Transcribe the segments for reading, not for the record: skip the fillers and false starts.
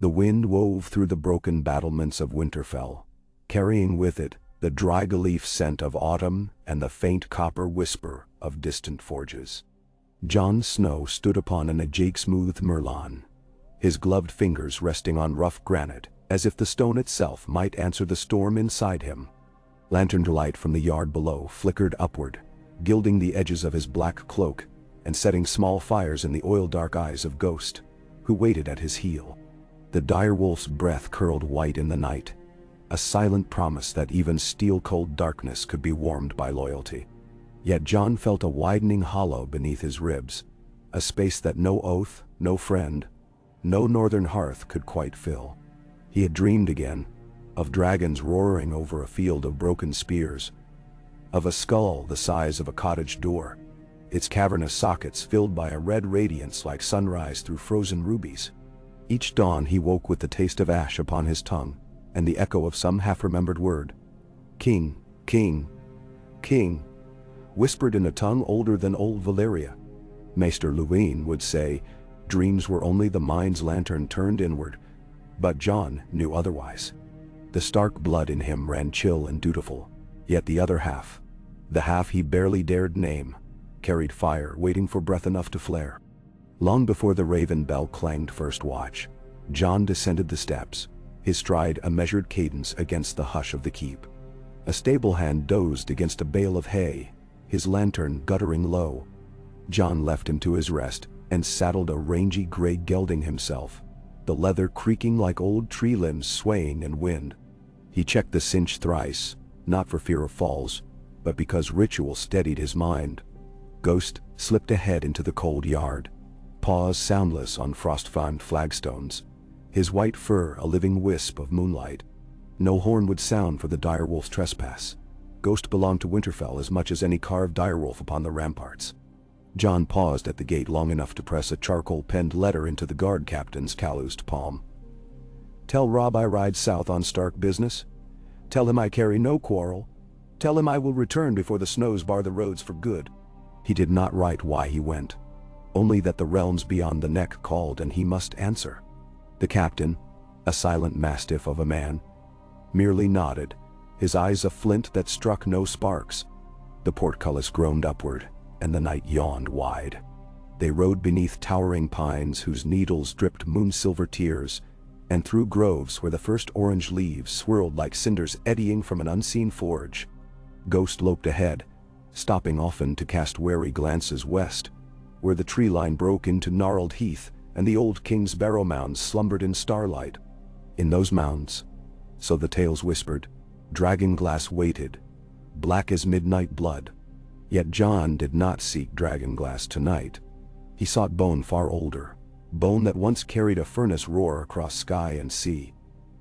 The wind wove through the broken battlements of Winterfell, carrying with it the dry leaf scent of autumn and the faint copper whisper of distant forges. Jon Snow stood upon an ajake-smooth merlon, his gloved fingers resting on rough granite, as if the stone itself might answer the storm inside him. Lantern light from the yard below flickered upward, gilding the edges of his black cloak and setting small fires in the oil-dark eyes of Ghost, who waited at his heel. The direwolf's breath curled white in the night, a silent promise that even steel-cold darkness could be warmed by loyalty. Yet Jon felt a widening hollow beneath his ribs, a space that no oath, no friend, no northern hearth could quite fill. He had dreamed again, of dragons roaring over a field of broken spears, of a skull the size of a cottage door, its cavernous sockets filled by a red radiance like sunrise through frozen rubies. Each dawn he woke with the taste of ash upon his tongue, and the echo of some half-remembered word. King, king, king, whispered in a tongue older than old Valyria. Maester Luwine would say, dreams were only the mind's lantern turned inward, but Jon knew otherwise. The Stark blood in him ran chill and dutiful, yet the other half, the half he barely dared name, carried fire waiting for breath enough to flare. Long before the Raven bell clanged first watch, Jon descended the steps, his stride a measured cadence against the hush of the keep. A stable hand dozed against a bale of hay, his lantern guttering low. Jon left him to his rest and saddled a rangy gray gelding himself, the leather creaking like old tree limbs swaying in wind. He checked the cinch thrice, not for fear of falls, but because ritual steadied his mind. Ghost slipped ahead into the cold yard, paws soundless on frost-found flagstones, his white fur a living wisp of moonlight. No horn would sound for the direwolf's trespass. Ghost belonged to Winterfell as much as any carved direwolf upon the ramparts. Jon paused at the gate long enough to press a charcoal-penned letter into the guard captain's calloused palm. Tell Robb I ride south on Stark business. Tell him I carry no quarrel. Tell him I will return before the snows bar the roads for good. He did not write why he went, only that the realms beyond the neck called and he must answer. The captain, a silent mastiff of a man, merely nodded, his eyes a flint that struck no sparks. The portcullis groaned upward, and the night yawned wide. They rode beneath towering pines whose needles dripped moon-silver tears, and through groves where the first orange leaves swirled like cinders eddying from an unseen forge. Ghost loped ahead, stopping often to cast wary glances west, where the tree line broke into gnarled heath and the old King's Barrow mounds slumbered in starlight. In those mounds, so the tales whispered, dragonglass waited, black as midnight blood. Yet Jon did not seek dragonglass tonight. He sought bone far older, bone that once carried a furnace roar across sky and sea.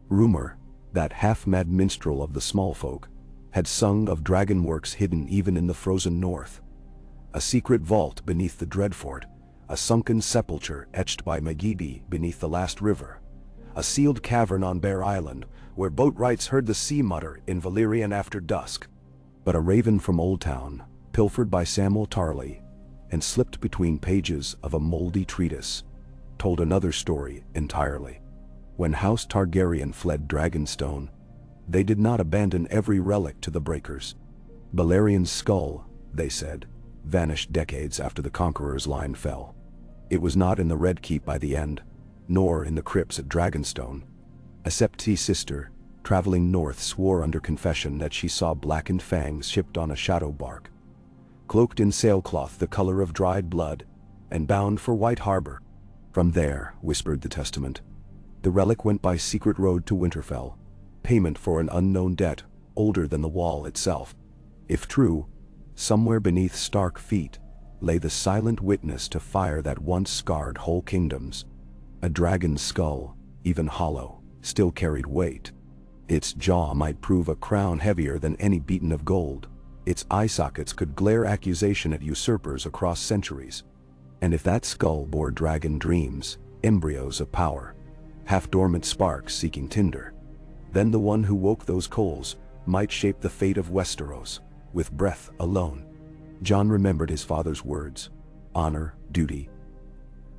Rumor, that half-mad minstrel of the small folk, had sung of dragon works hidden even in the frozen north. A secret vault beneath the Dreadfort, a sunken sepulchre etched by Magidi beneath the last river, a sealed cavern on Bear Island where boatwrights heard the sea mutter in Balerion after dusk. But a raven from Old Town, pilfered by Samwell Tarly, and slipped between pages of a moldy treatise, told another story entirely. When House Targaryen fled Dragonstone, they did not abandon every relic to the breakers. Balerion's skull, they said, vanished decades after the Conqueror's line fell. It was not in the Red Keep by the end, nor in the crypts at Dragonstone. A Septi's sister, traveling north, swore under confession that she saw blackened fangs shipped on a shadow bark, cloaked in sailcloth the color of dried blood, and bound for White Harbor. From there, whispered the testament, the relic went by secret road to Winterfell, payment for an unknown debt older than the wall itself. If true, somewhere beneath Stark feet lay the silent witness to fire that once scarred whole kingdoms. A dragon's skull, even hollow, still carried weight. Its jaw might prove a crown heavier than any beaten of gold. Its eye sockets could glare accusation at usurpers across centuries. And if that skull bore dragon dreams, embryos of power, half-dormant sparks seeking tinder, then the one who woke those coals might shape the fate of Westeros, with breath alone. Jon remembered his father's words, honor, duty.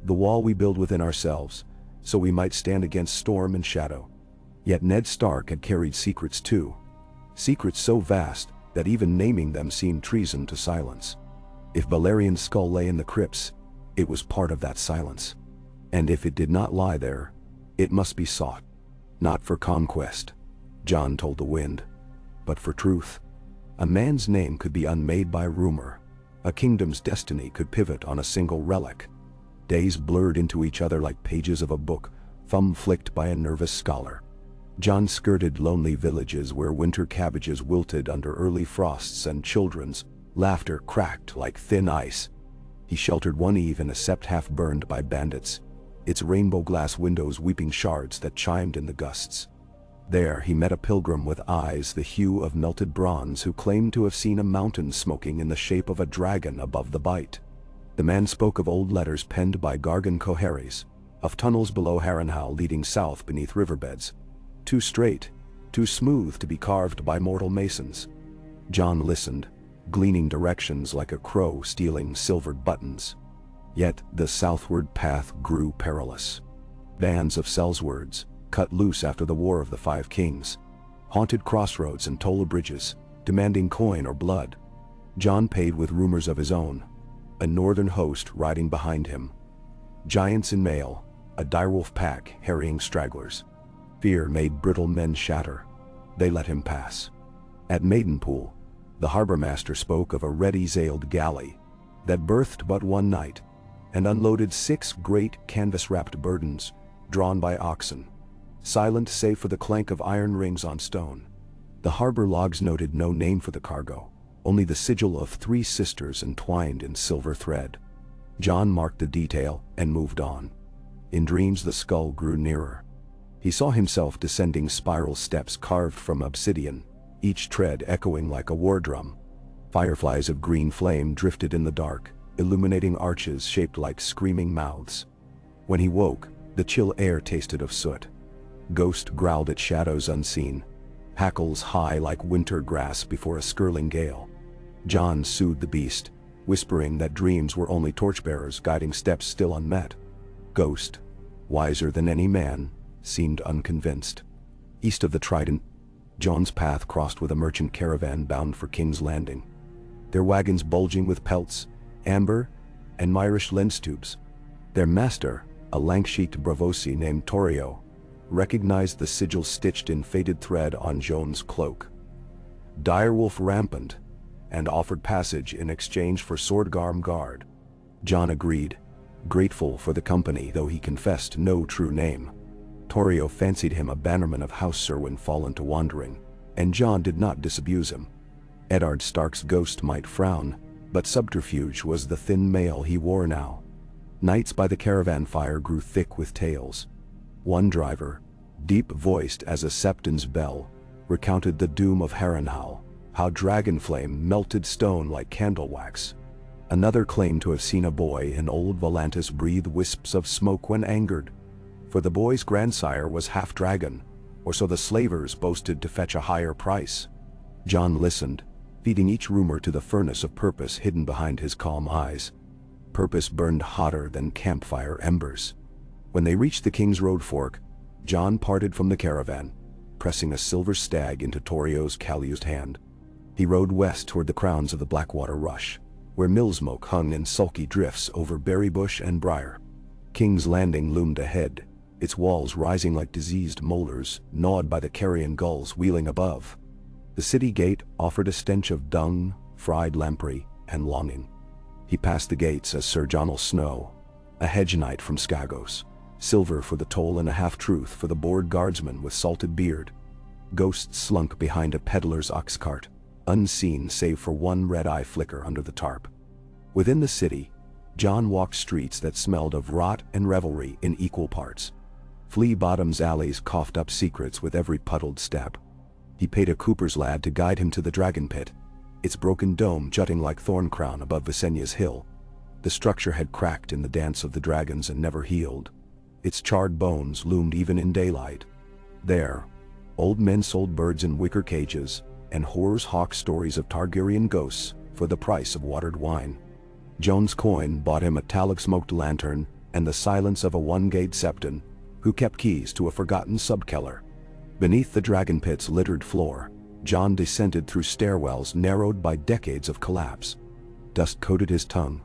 The wall we build within ourselves, so we might stand against storm and shadow. Yet Ned Stark had carried secrets too. Secrets so vast that even naming them seemed treason to silence. If Balerion's skull lay in the crypts, it was part of that silence. And if it did not lie there, it must be sought. Not for conquest, Jon told the wind, but for truth. A man's name could be unmade by rumor. A kingdom's destiny could pivot on a single relic. Days blurred into each other like pages of a book, thumb flicked by a nervous scholar. Jon skirted lonely villages where winter cabbages wilted under early frosts and children's laughter cracked like thin ice. He sheltered one eve in a sept half burned by bandits, its rainbow glass windows weeping shards that chimed in the gusts. There he met a pilgrim with eyes the hue of melted bronze who claimed to have seen a mountain smoking in the shape of a dragon above the bight. The man spoke of old letters penned by Gargan Coharies, of tunnels below Harrenhal leading south beneath riverbeds, too straight, too smooth to be carved by mortal masons. Jon listened, gleaning directions like a crow stealing silvered buttons. Yet the southward path grew perilous. Bands of sellswords, cut loose after the War of the Five Kings, haunted crossroads and toll bridges, demanding coin or blood. Jon paid with rumors of his own, a northern host riding behind him. Giants in mail, a direwolf pack harrying stragglers. Fear made brittle men shatter. They let him pass. At Maidenpool, the harbor master spoke of a ready-sailed galley that berthed but one night and unloaded 6 great canvas-wrapped burdens drawn by oxen, silent save for the clank of iron rings on stone. The harbor logs noted no name for the cargo, only the sigil of 3 sisters entwined in silver thread. Jon marked the detail and moved on. In dreams the skull grew nearer. He saw himself descending spiral steps carved from obsidian, each tread echoing like a war drum. Fireflies of green flame drifted in the dark, illuminating arches shaped like screaming mouths. When he woke, the chill air tasted of soot. Ghost growled at shadows unseen, hackles high like winter grass before a skirling gale. Jon soothed the beast, whispering that dreams were only torchbearers guiding steps still unmet. Ghost, wiser than any man, seemed unconvinced. East of the Trident, Jon's path crossed with a merchant caravan bound for King's Landing. Their wagons bulging with pelts, amber, and Myrish lens tubes. Their master, a lank-cheeked Bravosi named Torrio, recognized the sigil stitched in faded thread on Jon's cloak. Direwolf rampant, and offered passage in exchange for Swordgarm guard. Jon agreed, grateful for the company though he confessed no true name. Torrio fancied him a bannerman of House Serwyn fallen to wandering, and Jon did not disabuse him. Eddard Stark's ghost might frown, but subterfuge was the thin mail he wore now. Nights by the caravan fire grew thick with tales. One driver, deep-voiced as a Septon's bell, recounted the doom of Harrenhal, how dragonflame melted stone like candle wax. Another claimed to have seen a boy in old Volantis breathe wisps of smoke when angered, for the boy's grandsire was half-dragon, or so the slavers boasted to fetch a higher price. Jon listened, feeding each rumor to the furnace of purpose hidden behind his calm eyes. Purpose burned hotter than campfire embers. When they reached the King's Road fork, Jon parted from the caravan, pressing a silver stag into Torrio's calloused hand. He rode west toward the crowns of the Blackwater Rush, where millsmoke hung in sulky drifts over berry bush and briar. King's Landing loomed ahead, its walls rising like diseased molars gnawed by the carrion gulls wheeling above. The city gate offered a stench of dung, fried lamprey, and longing. He passed the gates as Sir Jonal Snow, a hedge knight from Skagos, silver for the toll and a half-truth for the bored guardsman with salted beard. Ghosts slunk behind a peddler's ox cart, unseen save for one red-eye flicker under the tarp. Within the city, Jon walked streets that smelled of rot and revelry in equal parts. Flea Bottom's alleys coughed up secrets with every puddled step. He paid a cooper's lad to guide him to the dragon pit, its broken dome jutting like thorn crown above Visenya's hill. The structure had cracked in the dance of the dragons and never healed. Its charred bones loomed even in daylight. There, old men sold birds in wicker cages, and whores hawked stories of Targaryen ghosts for the price of watered wine. Jon's coin bought him a talc-smoked lantern and the silence of a one-gate septon, who kept keys to a forgotten subcellar. Beneath the dragon pit's littered floor, Jon descended through stairwells narrowed by decades of collapse. Dust coated his tongue.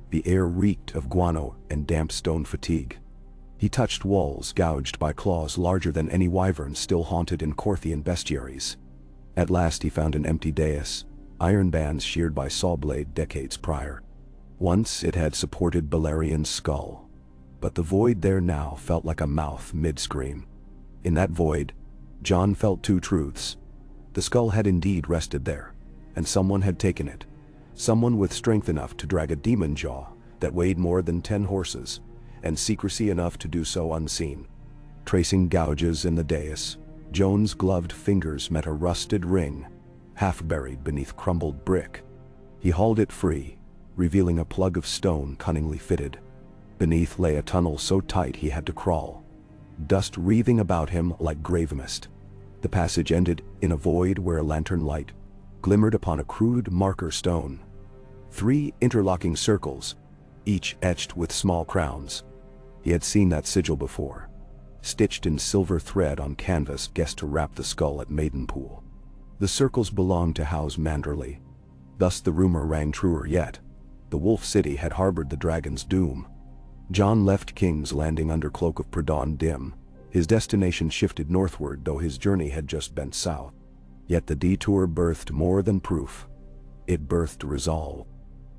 The air reeked of guano and damp stone fatigue. He touched walls gouged by claws larger than any wyvern still haunted in Corthian bestiaries. At last he found an empty dais, iron bands sheared by saw blade decades prior. Once it had supported Balerion's skull, but the void there now felt like a mouth mid-scream. In that void, Jon felt two truths. The skull had indeed rested there, and someone had taken it. Someone with strength enough to drag a demon jaw that weighed more than 10 horses, and secrecy enough to do so unseen. Tracing gouges in the dais, Jon's gloved fingers met a rusted ring, half buried beneath crumbled brick. He hauled it free, revealing a plug of stone cunningly fitted. Beneath lay a tunnel so tight he had to crawl, dust wreathing about him like grave mist. The passage ended in a void where a lantern light glimmered upon a crude marker stone. 3 interlocking circles, each etched with small crowns. He had seen that sigil before, stitched in silver thread on canvas guessed to wrap the skull at Maidenpool. The circles belonged to House Manderley. Thus the rumor rang truer yet. The Wolf City had harbored the dragon's doom. Jon left King's Landing under cloak of Predawn dim. His destination shifted northward, though his journey had just bent south. Yet the detour birthed more than proof. It birthed resolve.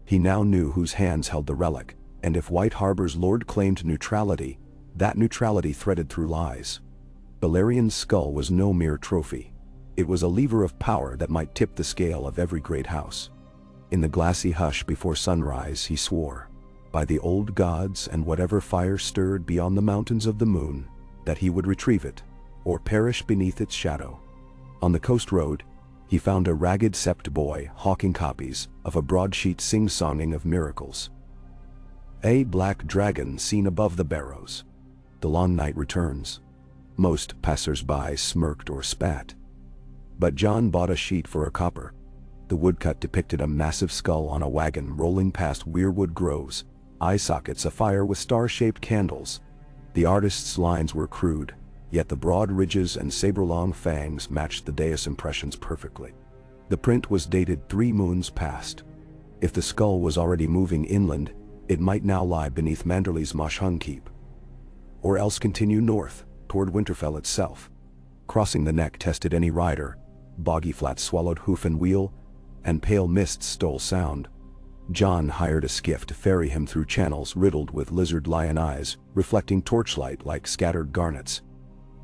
He now knew whose hands held the relic, and if White Harbor's lord claimed neutrality, that neutrality threaded through lies. Balerion's skull was no mere trophy. It was a lever of power that might tip the scale of every great house. In the glassy hush before sunrise he swore, by the old gods and whatever fire stirred beyond the mountains of the moon, that he would retrieve it, or perish beneath its shadow. On the coast road, he found a ragged sept boy hawking copies of a broadsheet sing-songing of miracles. A black dragon seen above the barrows. The long night returns. Most passers-by smirked or spat. But Jon bought a sheet for a copper. The woodcut depicted a massive skull on a wagon rolling past weirwood groves, eye sockets afire with star-shaped candles. The artist's lines were crude, yet the broad ridges and saber-long fangs matched the dais impressions perfectly. The print was dated 3 moons past. If the skull was already moving inland, it might now lie beneath Manderley's Moshung Keep. Or else continue north, toward Winterfell itself. Crossing the neck tested any rider. Boggy flats swallowed hoof and wheel, and pale mists stole sound. Jon hired a skiff to ferry him through channels riddled with lizard-lion eyes, reflecting torchlight like scattered garnets.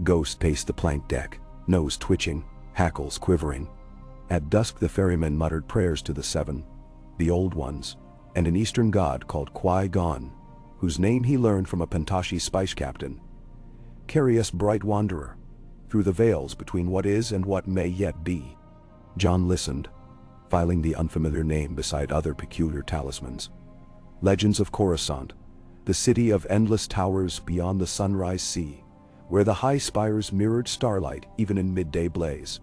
Ghost paced the plank deck, nose twitching, hackles quivering. At dusk the ferryman muttered prayers to the 7, the Old Ones, and an eastern god called Qui-Gon, whose name he learned from a Pentoshi spice captain. Carry us, bright wanderer, through the veils between what is and what may yet be. Jon listened, filing the unfamiliar name beside other peculiar talismans. Legends of Coruscant, the city of endless towers beyond the sunrise sea, where the high spires mirrored starlight even in midday blaze.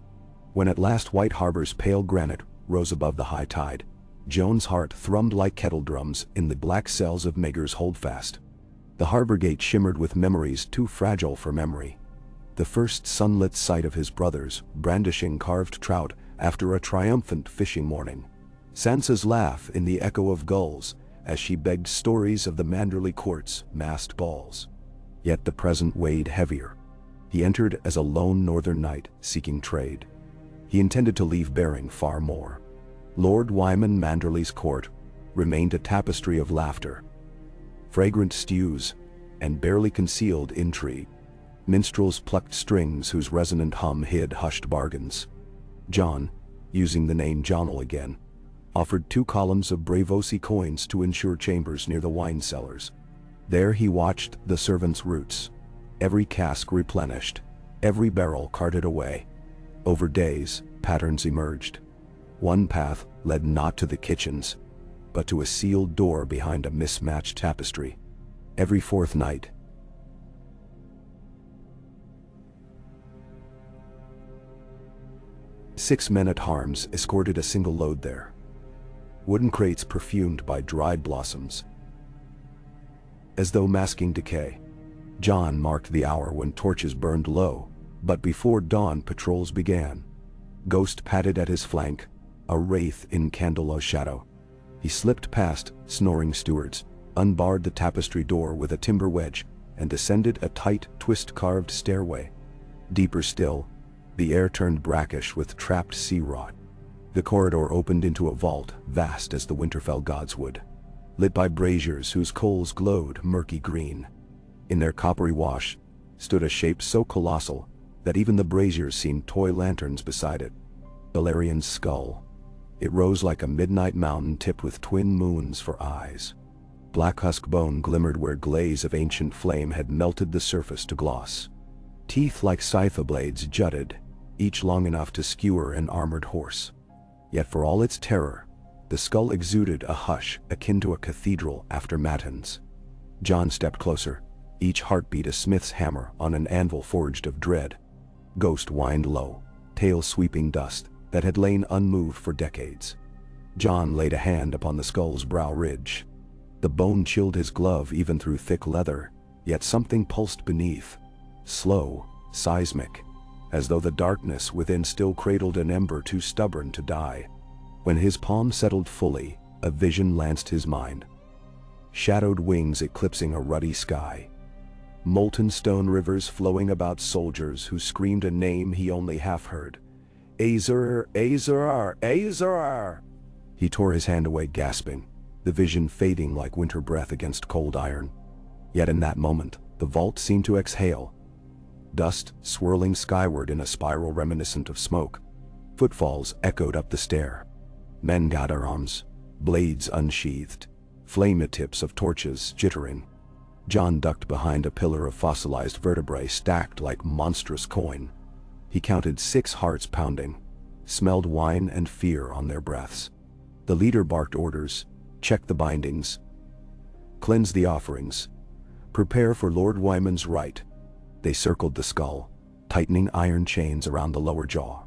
When at last White Harbor's pale granite rose above the high tide, Jon's heart thrummed like kettle drums in the black cells of Maegor's holdfast. The harbor gate shimmered with memories too fragile for memory. The first sunlit sight of his brothers brandishing carved trout after a triumphant fishing morning. Sansa's laugh in the echo of gulls as she begged stories of the Manderley court's masked balls. Yet the present weighed heavier. He entered as a lone northern knight seeking trade. He intended to leave bearing far more. Lord Wyman Manderley's court remained a tapestry of laughter, fragrant stews, and barely concealed intrigue. Minstrels plucked strings whose resonant hum hid hushed bargains. Jon, using the name Jonel again, offered 2 columns of Braavosi coins to ensure chambers near the wine cellars. There he watched the servants' routes, every cask replenished, every barrel carted away. Over days, patterns emerged. One path led not to the kitchens, but to a sealed door behind a mismatched tapestry. Every 4th night, Six men-at-arms escorted a single load there. Wooden crates perfumed by dried blossoms, as though masking decay. John marked the hour when torches burned low, but before dawn patrols began. Ghost padded at his flank, a wraith in candlelight shadow. He slipped past snoring stewards, unbarred the tapestry door with a timber wedge, and descended a tight, twist-carved stairway. Deeper still, the air turned brackish with trapped sea rot. The corridor opened into a vault vast as the Winterfell godswood, lit by braziers whose coals glowed murky green. In their coppery wash stood a shape so colossal that even the braziers seemed toy lanterns beside it. Balerion's skull. It rose like a midnight mountain tipped with twin moons for eyes. Black husk bone glimmered where glaze of ancient flame had melted the surface to gloss. Teeth like scythe blades jutted, each long enough to skewer an armored horse. Yet for all its terror, the skull exuded a hush akin to a cathedral after matins. John stepped closer, each heartbeat a smith's hammer on an anvil forged of dread. Ghost whined low, tail sweeping dust that had lain unmoved for decades. John laid a hand upon the skull's brow ridge. The bone chilled his glove even through thick leather, yet something pulsed beneath, slow, seismic, as though the darkness within still cradled an ember too stubborn to die. When his palm settled fully, a vision lanced his mind. Shadowed wings eclipsing a ruddy sky. Molten stone rivers flowing about soldiers who screamed a name he only half heard. Azor, Azor, Azor! He tore his hand away gasping, the vision fading like winter breath against cold iron. Yet in that moment, the vault seemed to exhale. Dust swirling skyward in a spiral reminiscent of smoke. Footfalls echoed up the stair. Men got arms, blades unsheathed, flame tips of torches jittering. John ducked behind a pillar of fossilized vertebrae stacked like monstrous coin. He counted 6 hearts pounding, smelled wine and fear on their breaths. The leader barked orders, check the bindings, cleanse the offerings, prepare for Lord Wyman's rite. They circled the skull, tightening iron chains around the lower jaw,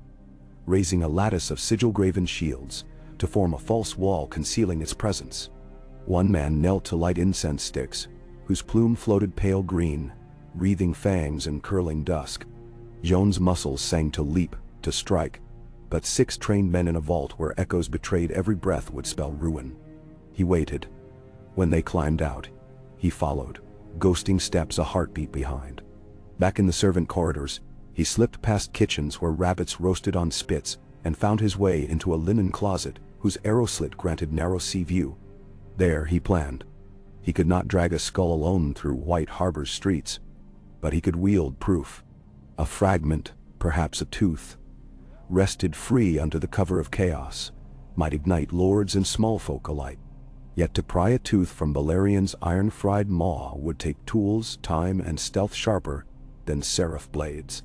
raising a lattice of sigil-graven shields to form a false wall concealing its presence. One man knelt to light incense sticks, whose plume floated pale green, wreathing fangs and curling dusk. Jon's muscles sang to leap, to strike, but 6 trained men in a vault where echoes betrayed every breath would spell ruin. He waited. When they climbed out, he followed, ghosting steps a heartbeat behind. Back in the servant corridors, he slipped past kitchens where rabbits roasted on spits and found his way into a linen closet whose arrow slit granted narrow sea view. There he planned. He could not drag a skull alone through White Harbor's streets, but he could wield proof. A fragment, perhaps a tooth, rested free under the cover of chaos, might ignite lords and small folk alike. Yet to pry a tooth from Balerion's iron-fried maw would take tools, time, and stealth sharper than seraph blades.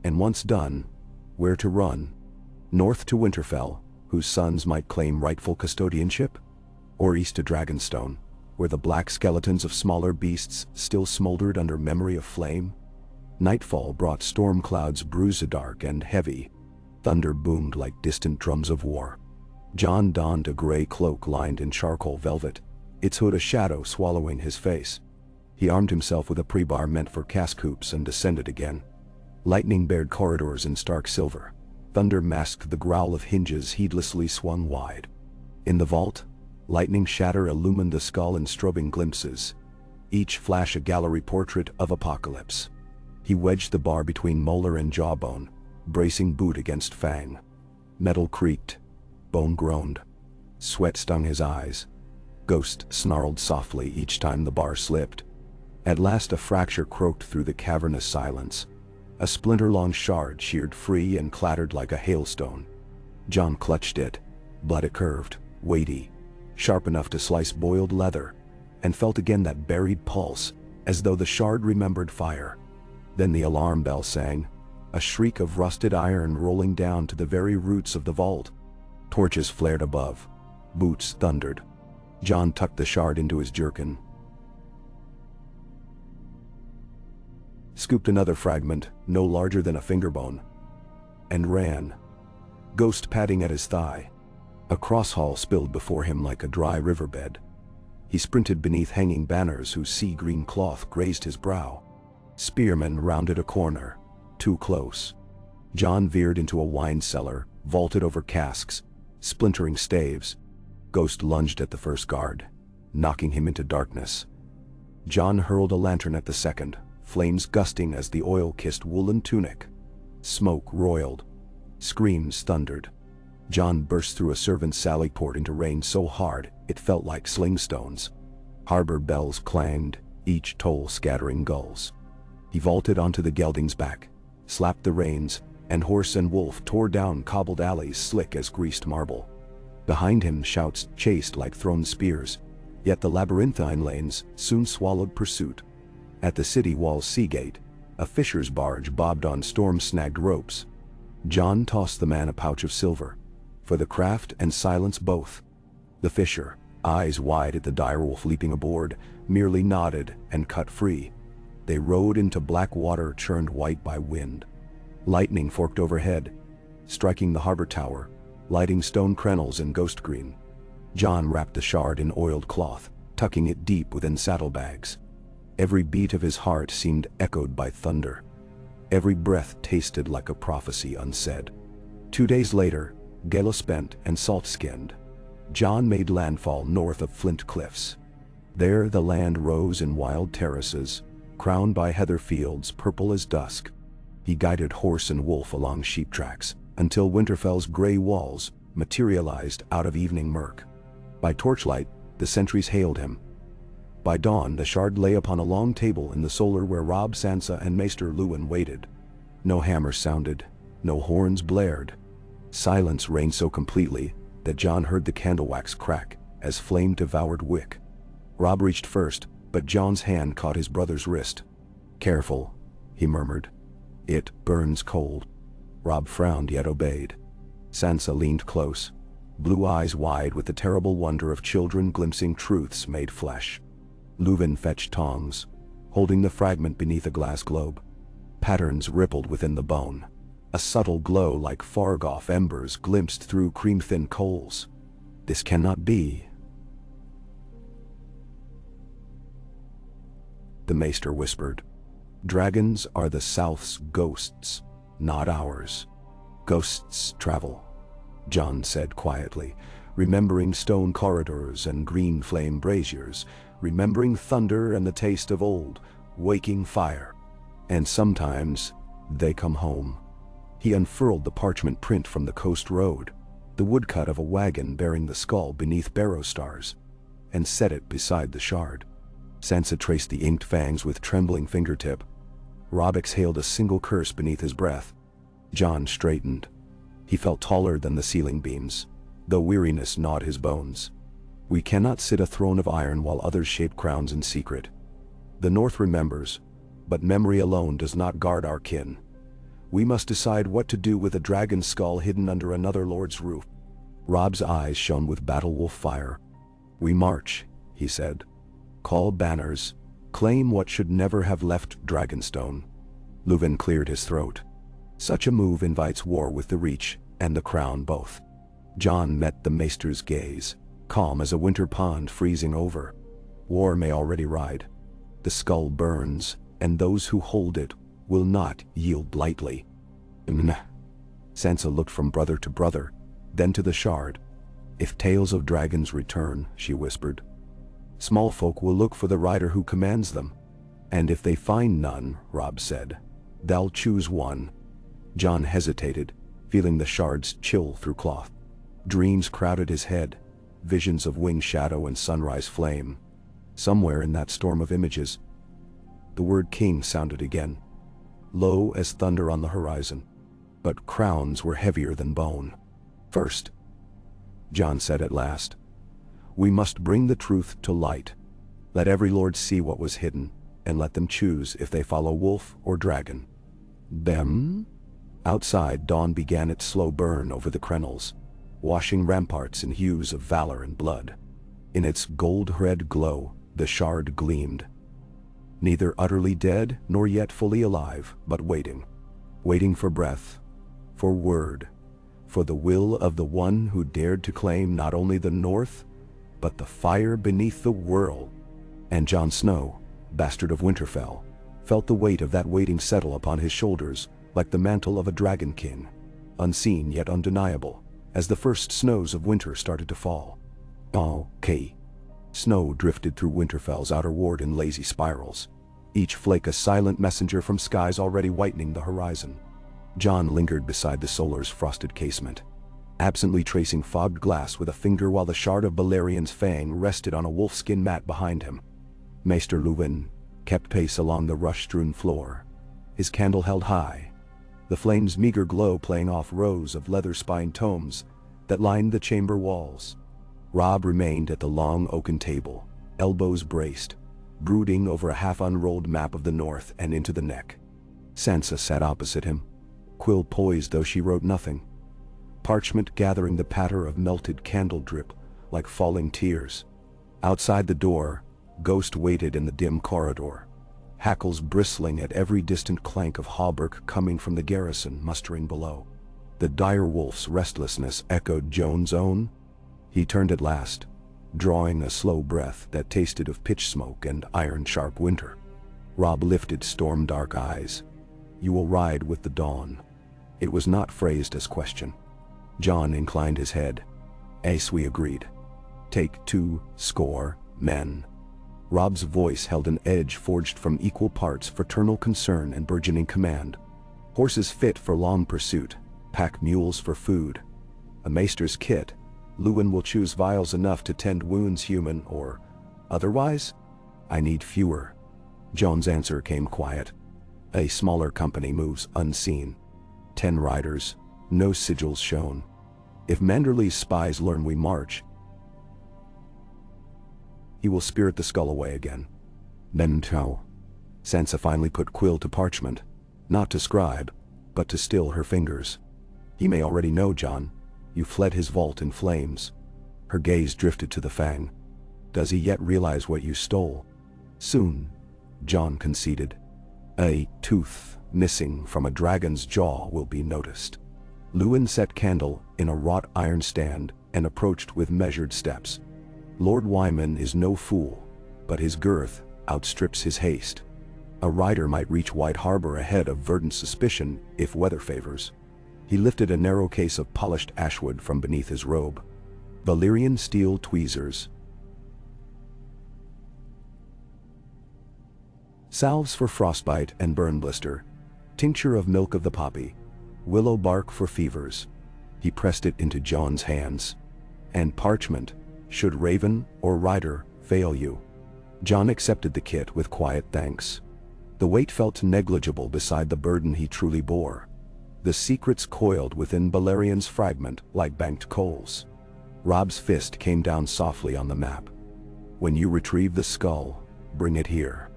And once done, where to run? North to Winterfell, whose sons might claim rightful custodianship? Or east to Dragonstone, where the black skeletons of smaller beasts still smoldered under memory of flame? Nightfall brought storm clouds bruisedark and heavy. Thunder boomed like distant drums of war. John donned a gray cloak lined in charcoal velvet, its hood a shadow swallowing his face. He armed himself with a prebar meant for cask hoops and descended again. Lightning bared corridors in stark silver. Thunder masked the growl of hinges heedlessly swung wide. In the vault, lightning shatter illumined the skull in strobing glimpses, each flash a gallery portrait of apocalypse. He wedged the bar between molar and jawbone, bracing boot against fang. Metal creaked, bone groaned, sweat stung his eyes. Ghost snarled softly each time the bar slipped. At last a fracture croaked through the cavernous silence. A splinter-long shard sheared free and clattered like a hailstone. John clutched it, blood it curved, weighty, sharp enough to slice boiled leather, and felt again that buried pulse, as though the shard remembered fire. Then the alarm bell sang, a shriek of rusted iron rolling down to the very roots of the vault. Torches flared above. Boots thundered. John tucked the shard into his jerkin, scooped another fragment, no larger than a fingerbone, and ran, Ghost padding at his thigh. A crosshall spilled before him like a dry riverbed. He sprinted beneath hanging banners whose sea-green cloth grazed his brow. Spearmen rounded a corner. Too close. Jon veered into a wine cellar, vaulted over casks, splintering staves. Ghost lunged at the first guard, knocking him into darkness. Jon hurled a lantern at the second, flames gusting as the oil-kissed woolen tunic. Smoke roiled. Screams thundered. Jon burst through a servant's sally port into rain so hard it felt like slingstones. Harbor bells clanged, each toll scattering gulls. He vaulted onto the gelding's back, slapped the reins, and horse and wolf tore down cobbled alleys slick as greased marble. Behind him shouts chased like thrown spears, yet the labyrinthine lanes soon swallowed pursuit. At the city wall's sea gate, a fisher's barge bobbed on storm-snagged ropes. Jon tossed the man a pouch of silver, for the craft and silence both. The fisher, eyes wide at the direwolf leaping aboard, merely nodded and cut free. They rode into black water churned white by wind. Lightning forked overhead, striking the harbor tower, lighting stone crenels in ghost green. Jon wrapped the shard in oiled cloth, tucking it deep within saddlebags. Every beat of his heart seemed echoed by thunder. Every breath tasted like a prophecy unsaid. 2 days later, gale-spent and salt-skinned, Jon made landfall north of Flint Cliffs. There the land rose in wild terraces, crowned by heather fields purple as dusk. He guided horse and wolf along sheep tracks, until Winterfell's gray walls materialized out of evening murk. By torchlight, the sentries hailed him. By dawn, the shard lay upon a long table in the solar where Robb, Sansa, and Maester Luwin waited. No hammer sounded, no horns blared. Silence reigned so completely that Jon heard the candle wax crack as flame devoured wick. Robb reached first, but Jon's hand caught his brother's wrist. "Careful," he murmured. "It burns cold." Robb frowned yet obeyed. Sansa leaned close, blue eyes wide with the terrible wonder of children glimpsing truths made flesh. Luwin fetched tongs, holding the fragment beneath a glass globe. Patterns rippled within the bone. A subtle glow like far-off embers glimpsed through cream-thin coals. "This cannot be," the Maester whispered. "Dragons are the South's ghosts, not ours." "Ghosts travel," Jon said quietly, remembering stone corridors and green flame braziers, remembering thunder and the taste of old, waking fire. "And sometimes they come home." He unfurled the parchment print from the coast road, the woodcut of a wagon bearing the skull beneath barrow stars, and set it beside the shard. Sansa traced the inked fangs with trembling fingertip. Robb exhaled a single curse beneath his breath. Jon straightened. He felt taller than the ceiling beams, though weariness gnawed his bones. "We cannot sit a throne of iron while others shape crowns in secret. The North remembers, but memory alone does not guard our kin. We must decide what to do with a dragon's skull hidden under another lord's roof." Robb's eyes shone with battle-wolf fire. "We march," he said. "Call banners, claim what should never have left Dragonstone." Luwin cleared his throat. Such a move invites war with the Reach and the Crown both. Jon met the Maester's gaze, calm as a winter pond freezing over. War may already ride. The skull burns, and those who hold it will not yield lightly. Sansa looked from brother to brother, then to the shard. "If tales of dragons return," she whispered, "small folk will look for the rider who commands them. And if they find none," Robb said, "they'll choose one." Jon hesitated, feeling the shards chill through cloth. Dreams crowded his head, visions of winged shadow and sunrise flame. Somewhere in that storm of images, the word king sounded again, low as thunder on the horizon. But crowns were heavier than bone. "First," Jon said at last, "we must bring the truth to light. Let every lord see what was hidden, and let them choose if they follow wolf or dragon." "Them?" Outside, dawn began its slow burn over the crenels, washing ramparts in hues of valor and blood. In its gold-red glow, the shard gleamed. Neither utterly dead nor yet fully alive, but waiting. Waiting for breath, for word, for the will of the one who dared to claim not only the North, but the fire beneath the world. And Jon Snow, bastard of Winterfell, felt the weight of that waiting settle upon his shoulders, like the mantle of a dragon king. Unseen yet undeniable, as the first snows of winter started to fall. Okay. Snow drifted through Winterfell's outer ward in lazy spirals, each flake a silent messenger from skies already whitening the horizon. Jon lingered beside the Solar's frosted casement, absently tracing fogged glass with a finger while the shard of Balerion's fang rested on a wolfskin mat behind him. Maester Luwin kept pace along the rush-strewn floor, his candle held high, the flame's meager glow playing off rows of leather-spined tomes that lined the chamber walls. Robb remained at the long oaken table, elbows braced, brooding over a half-unrolled map of the north and into the neck. Sansa sat opposite him, quill poised though she wrote nothing, parchment gathering the patter of melted candle drip like falling tears. Outside the door, Ghost waited in the dim corridor, hackles bristling at every distant clank of hauberk coming from the garrison mustering below. The dire wolf's restlessness echoed Jon's own. He turned at last, drawing a slow breath that tasted of pitch smoke and iron-sharp winter. Robb lifted storm-dark eyes. "You will ride with the dawn." It was not phrased as question. Jon inclined his head. "Ace, we agreed. Take 20 men." Robb's voice held an edge forged from equal parts fraternal concern and burgeoning command. "Horses fit for long pursuit, pack mules for food. A maester's kit. Luwin will choose vials enough to tend wounds, human or otherwise. I need fewer." Jon's answer came quiet. "A smaller company moves unseen. 10 riders, no sigils shown. If Manderly's spies learn we march, he will spirit the skull away again." "Bento." Sansa finally put quill to parchment, not to scribe, but to still her fingers. "He may already know, Jon. You fled his vault in flames." Her gaze drifted to the fang. "Does he yet realize what you stole?" "Soon," Jon conceded. "A tooth missing from a dragon's jaw will be noticed." Luwin set candle in a wrought iron stand and approached with measured steps. "Lord Wyman is no fool, but his girth outstrips his haste. A rider might reach White Harbor ahead of verdant suspicion if weather favors." He lifted a narrow case of polished ashwood from beneath his robe. Balerion steel tweezers, salves for frostbite and burn blister, tincture of milk of the poppy, willow bark for fevers. He pressed it into Jon's hands. "And parchment, should raven or rider fail you." Jon accepted the kit with quiet thanks. The weight felt negligible beside the burden he truly bore. The secrets coiled within Balerion's fragment like banked coals. Robb's fist came down softly on the map. "When you retrieve the skull, bring it here.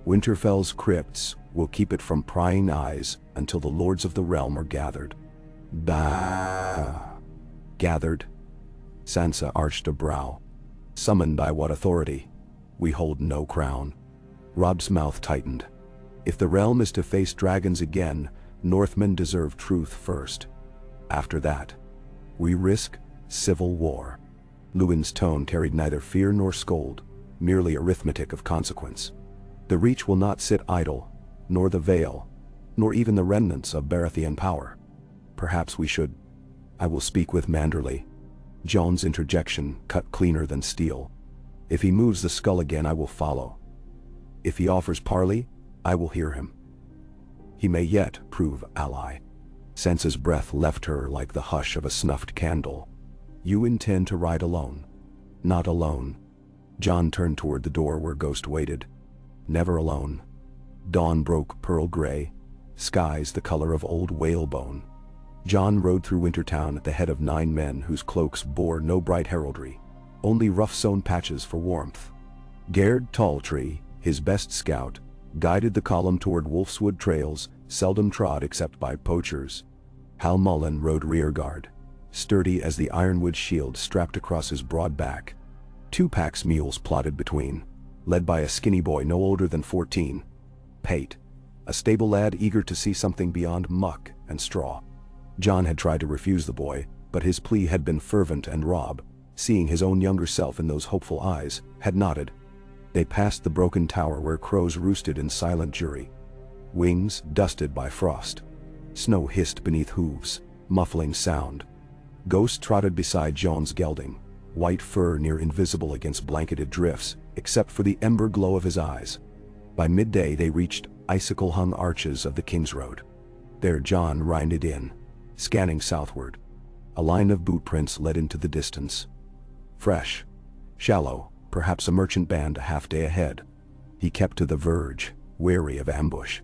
Winterfell's crypts will keep it from prying eyes until the lords of the realm are gathered." "Bah." "Gathered?" Sansa arched a brow. "Summoned by what authority? We hold no crown." Robb's mouth tightened. "If the realm is to face dragons again, Northmen deserve truth first. After that, we risk civil war." Luwin's tone carried neither fear nor scold, merely arithmetic of consequence. "The Reach will not sit idle, nor the Vale, nor even the remnants of Baratheon power. Perhaps we should—" "I will speak with Manderly." Jon's interjection cut cleaner than steel. "If he moves the skull again, I will follow. If he offers parley, I will hear him. He may yet prove ally." Sansa's breath left her like the hush of a snuffed candle. "You intend to ride alone?" "Not alone." Jon turned toward the door where Ghost waited. "Never alone." Dawn broke pearl gray, skies the color of old whalebone. Jon rode through Wintertown at the head of 9 men whose cloaks bore no bright heraldry, only rough-sewn patches for warmth. Gerd Talltree, his best scout, guided the column toward Wolfswood trails, seldom trod except by poachers. Hal Mullen rode rearguard, sturdy as the ironwood shield strapped across his broad back. 2 packs mules plodded between, led by a skinny boy no older than 14. Pate, a stable lad eager to see something beyond muck and straw. Jon had tried to refuse the boy, but his plea had been fervent, and Robb, seeing his own younger self in those hopeful eyes, had nodded. They passed the broken tower where crows roosted in silent jury, wings dusted by frost. Snow hissed beneath hooves, muffling sound. Ghost trotted beside Jon's gelding, white fur near invisible against blanketed drifts, except for the ember glow of his eyes. By midday they reached icicle-hung arches of the King's Road. There Jon reined in, scanning southward. A line of boot prints led into the distance. Fresh, shallow, perhaps a merchant band a half-day ahead. He kept to the verge, wary of ambush.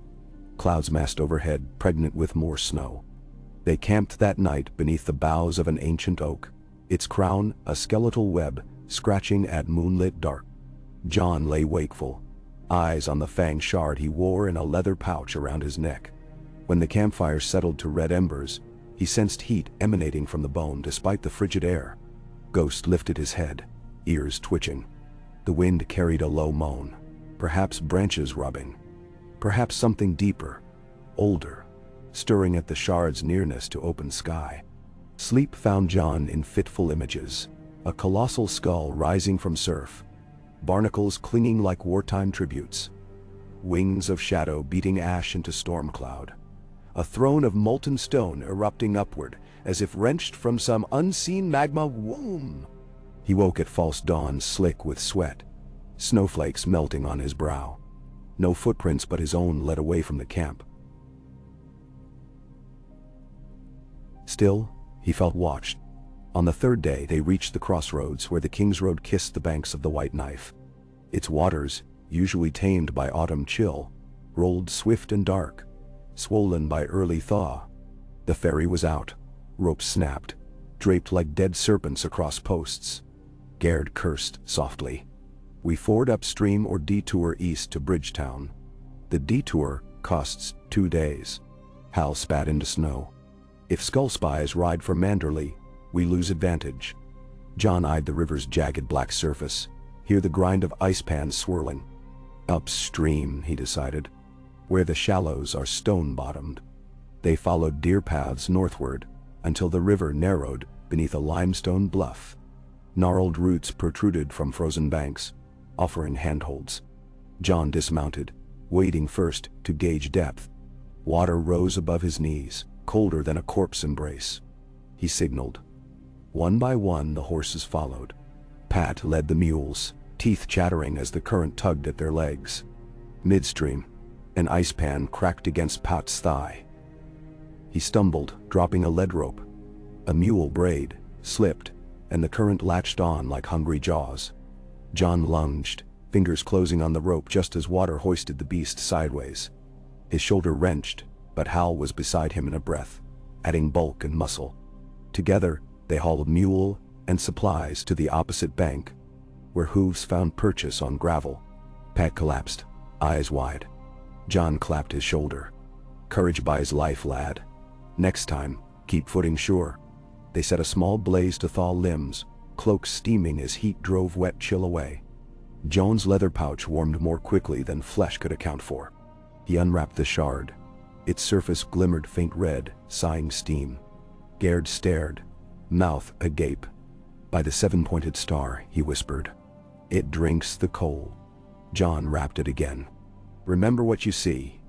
Clouds massed overhead, pregnant with more snow. They camped that night beneath the boughs of an ancient oak, its crown a skeletal web scratching at moonlit dark. Jon lay wakeful, eyes on the fang shard he wore in a leather pouch around his neck. When the campfire settled to red embers, he sensed heat emanating from the bone despite the frigid air. Ghost lifted his head, ears twitching. The wind carried a low moan, perhaps branches rubbing, perhaps something deeper, older, stirring at the shard's nearness to open sky. Sleep found Jon in fitful images, a colossal skull rising from surf, barnacles clinging like wartime tributes, wings of shadow beating ash into storm cloud, a throne of molten stone erupting upward as if wrenched from some unseen magma womb. He woke at false dawn, slick with sweat, snowflakes melting on his brow. No footprints but his own led away from the camp. Still, he felt watched. On the third day they reached the crossroads where the King's Road kissed the banks of the White Knife. Its waters, usually tamed by autumn chill, rolled swift and dark, swollen by early thaw. The ferry was out, ropes snapped, draped like dead serpents across posts. Gerd cursed softly. We ford upstream or detour east to Bridgetown. The detour costs 2 days. Hal spat into snow. If Skull Spies ride for Manderley, we lose advantage. Jon eyed the river's jagged black surface, hear the grind of ice pans swirling. Upstream, he decided, where the shallows are stone-bottomed. They followed deer paths northward, until the river narrowed beneath a limestone bluff. Gnarled roots protruded from frozen banks, offering handholds. Jon dismounted, wading first to gauge depth. Water rose above his knees, colder than a corpse embrace. He signaled. One by one the horses followed. Pat led the mules, teeth chattering as the current tugged at their legs. Midstream, an ice pan cracked against Pat's thigh. He stumbled, dropping a lead rope. A mule brayed, slipped, and the current latched on like hungry jaws. Jon lunged, fingers closing on the rope just as water hoisted the beast sideways. His shoulder wrenched, but Hal was beside him in a breath, adding bulk and muscle. Together, they hauled mule and supplies to the opposite bank, where hooves found purchase on gravel. Pat collapsed, eyes wide. Jon clapped his shoulder. Courage buys life, lad. Next time, keep footing sure. They set a small blaze to thaw limbs, cloaks steaming as heat drove wet chill away. Jon's leather pouch warmed more quickly than flesh could account for. He unwrapped the shard. Its surface glimmered faint red, sighing steam. Gerd stared, mouth agape. By the 7-pointed star, he whispered. It drinks the coal. Jon wrapped it again. Remember what you see.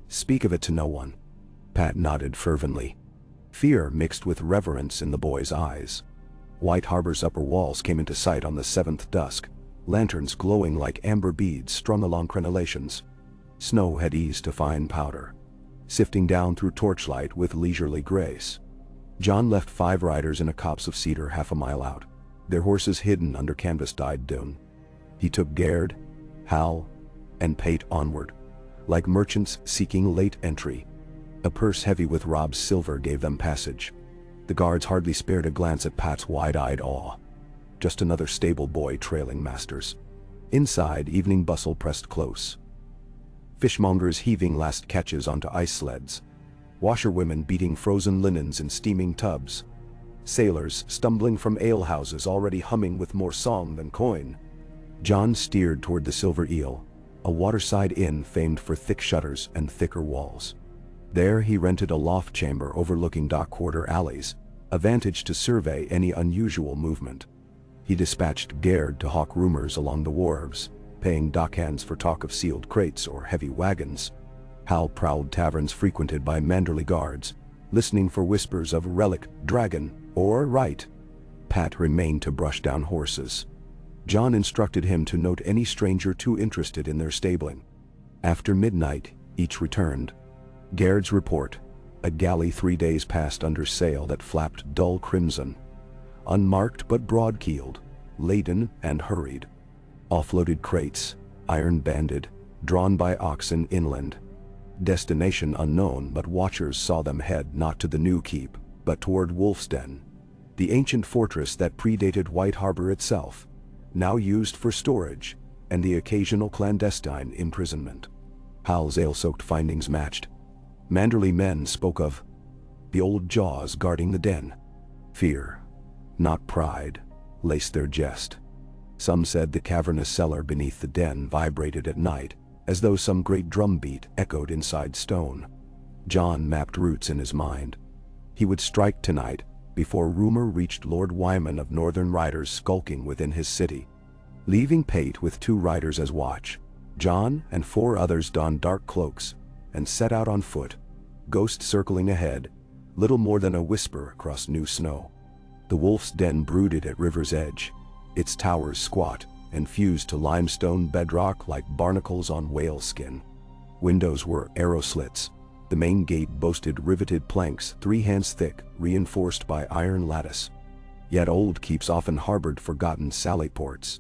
Speak of it to no one. Pat nodded fervently. Fear mixed with reverence in the boy's eyes. White Harbor's upper walls came into sight on the 7th dusk, lanterns glowing like amber beads strung along crenellations. Snow had eased to fine powder, sifting down through torchlight with leisurely grace. Jon left 5 riders in a copse of cedar half a mile out, their horses hidden under canvas-dyed dune. He took Gerd, Hal, and Pate onward, like merchants seeking late entry. A purse heavy with Rob's silver gave them passage. The guards hardly spared a glance at Pat's wide-eyed awe. Just another stable boy trailing masters. Inside, evening bustle pressed close. Fishmongers heaving last catches onto ice sleds. Washerwomen beating frozen linens in steaming tubs. Sailors stumbling from alehouses already humming with more song than coin. Jon steered toward the Silver Eel, a waterside inn famed for thick shutters and thicker walls. There he rented a loft chamber overlooking dock quarter alleys, a vantage to survey any unusual movement. He dispatched Gerd to hawk rumors along the wharves, paying dockhands for talk of sealed crates or heavy wagons. Hal prowled taverns frequented by Manderley guards, listening for whispers of relic, dragon, or right. Pat remained to brush down horses. Jon instructed him to note any stranger too interested in their stabling. After midnight, each returned. Gaird's report: a galley 3 days past under sail that flapped dull crimson. Unmarked but broad-keeled, laden and hurried. Offloaded crates, iron-banded, drawn by oxen inland. Destination unknown, but watchers saw them head not to the new keep, but toward Wolf's Den, the ancient fortress that predated White Harbor itself, now used for storage and the occasional clandestine imprisonment. Hal's ale-soaked findings matched. Manderley men spoke of the old jaws guarding the den. Fear, not pride, laced their jest. Some said the cavernous cellar beneath the den vibrated at night, as though some great drumbeat echoed inside stone. Jon mapped routes in his mind. He would strike tonight, before rumor reached Lord Wyman of Northern riders skulking within his city. Leaving Pate with 2 riders as watch, Jon and 4 others donned dark cloaks and set out on foot, ghost circling ahead, little more than a whisper across new snow. The Wolf's Den brooded at river's edge, its towers squat and fused to limestone bedrock like barnacles on whale skin. Windows were arrow slits. The main gate boasted riveted planks 3 hands thick, reinforced by iron lattice. Yet old keeps often harbored forgotten sally ports.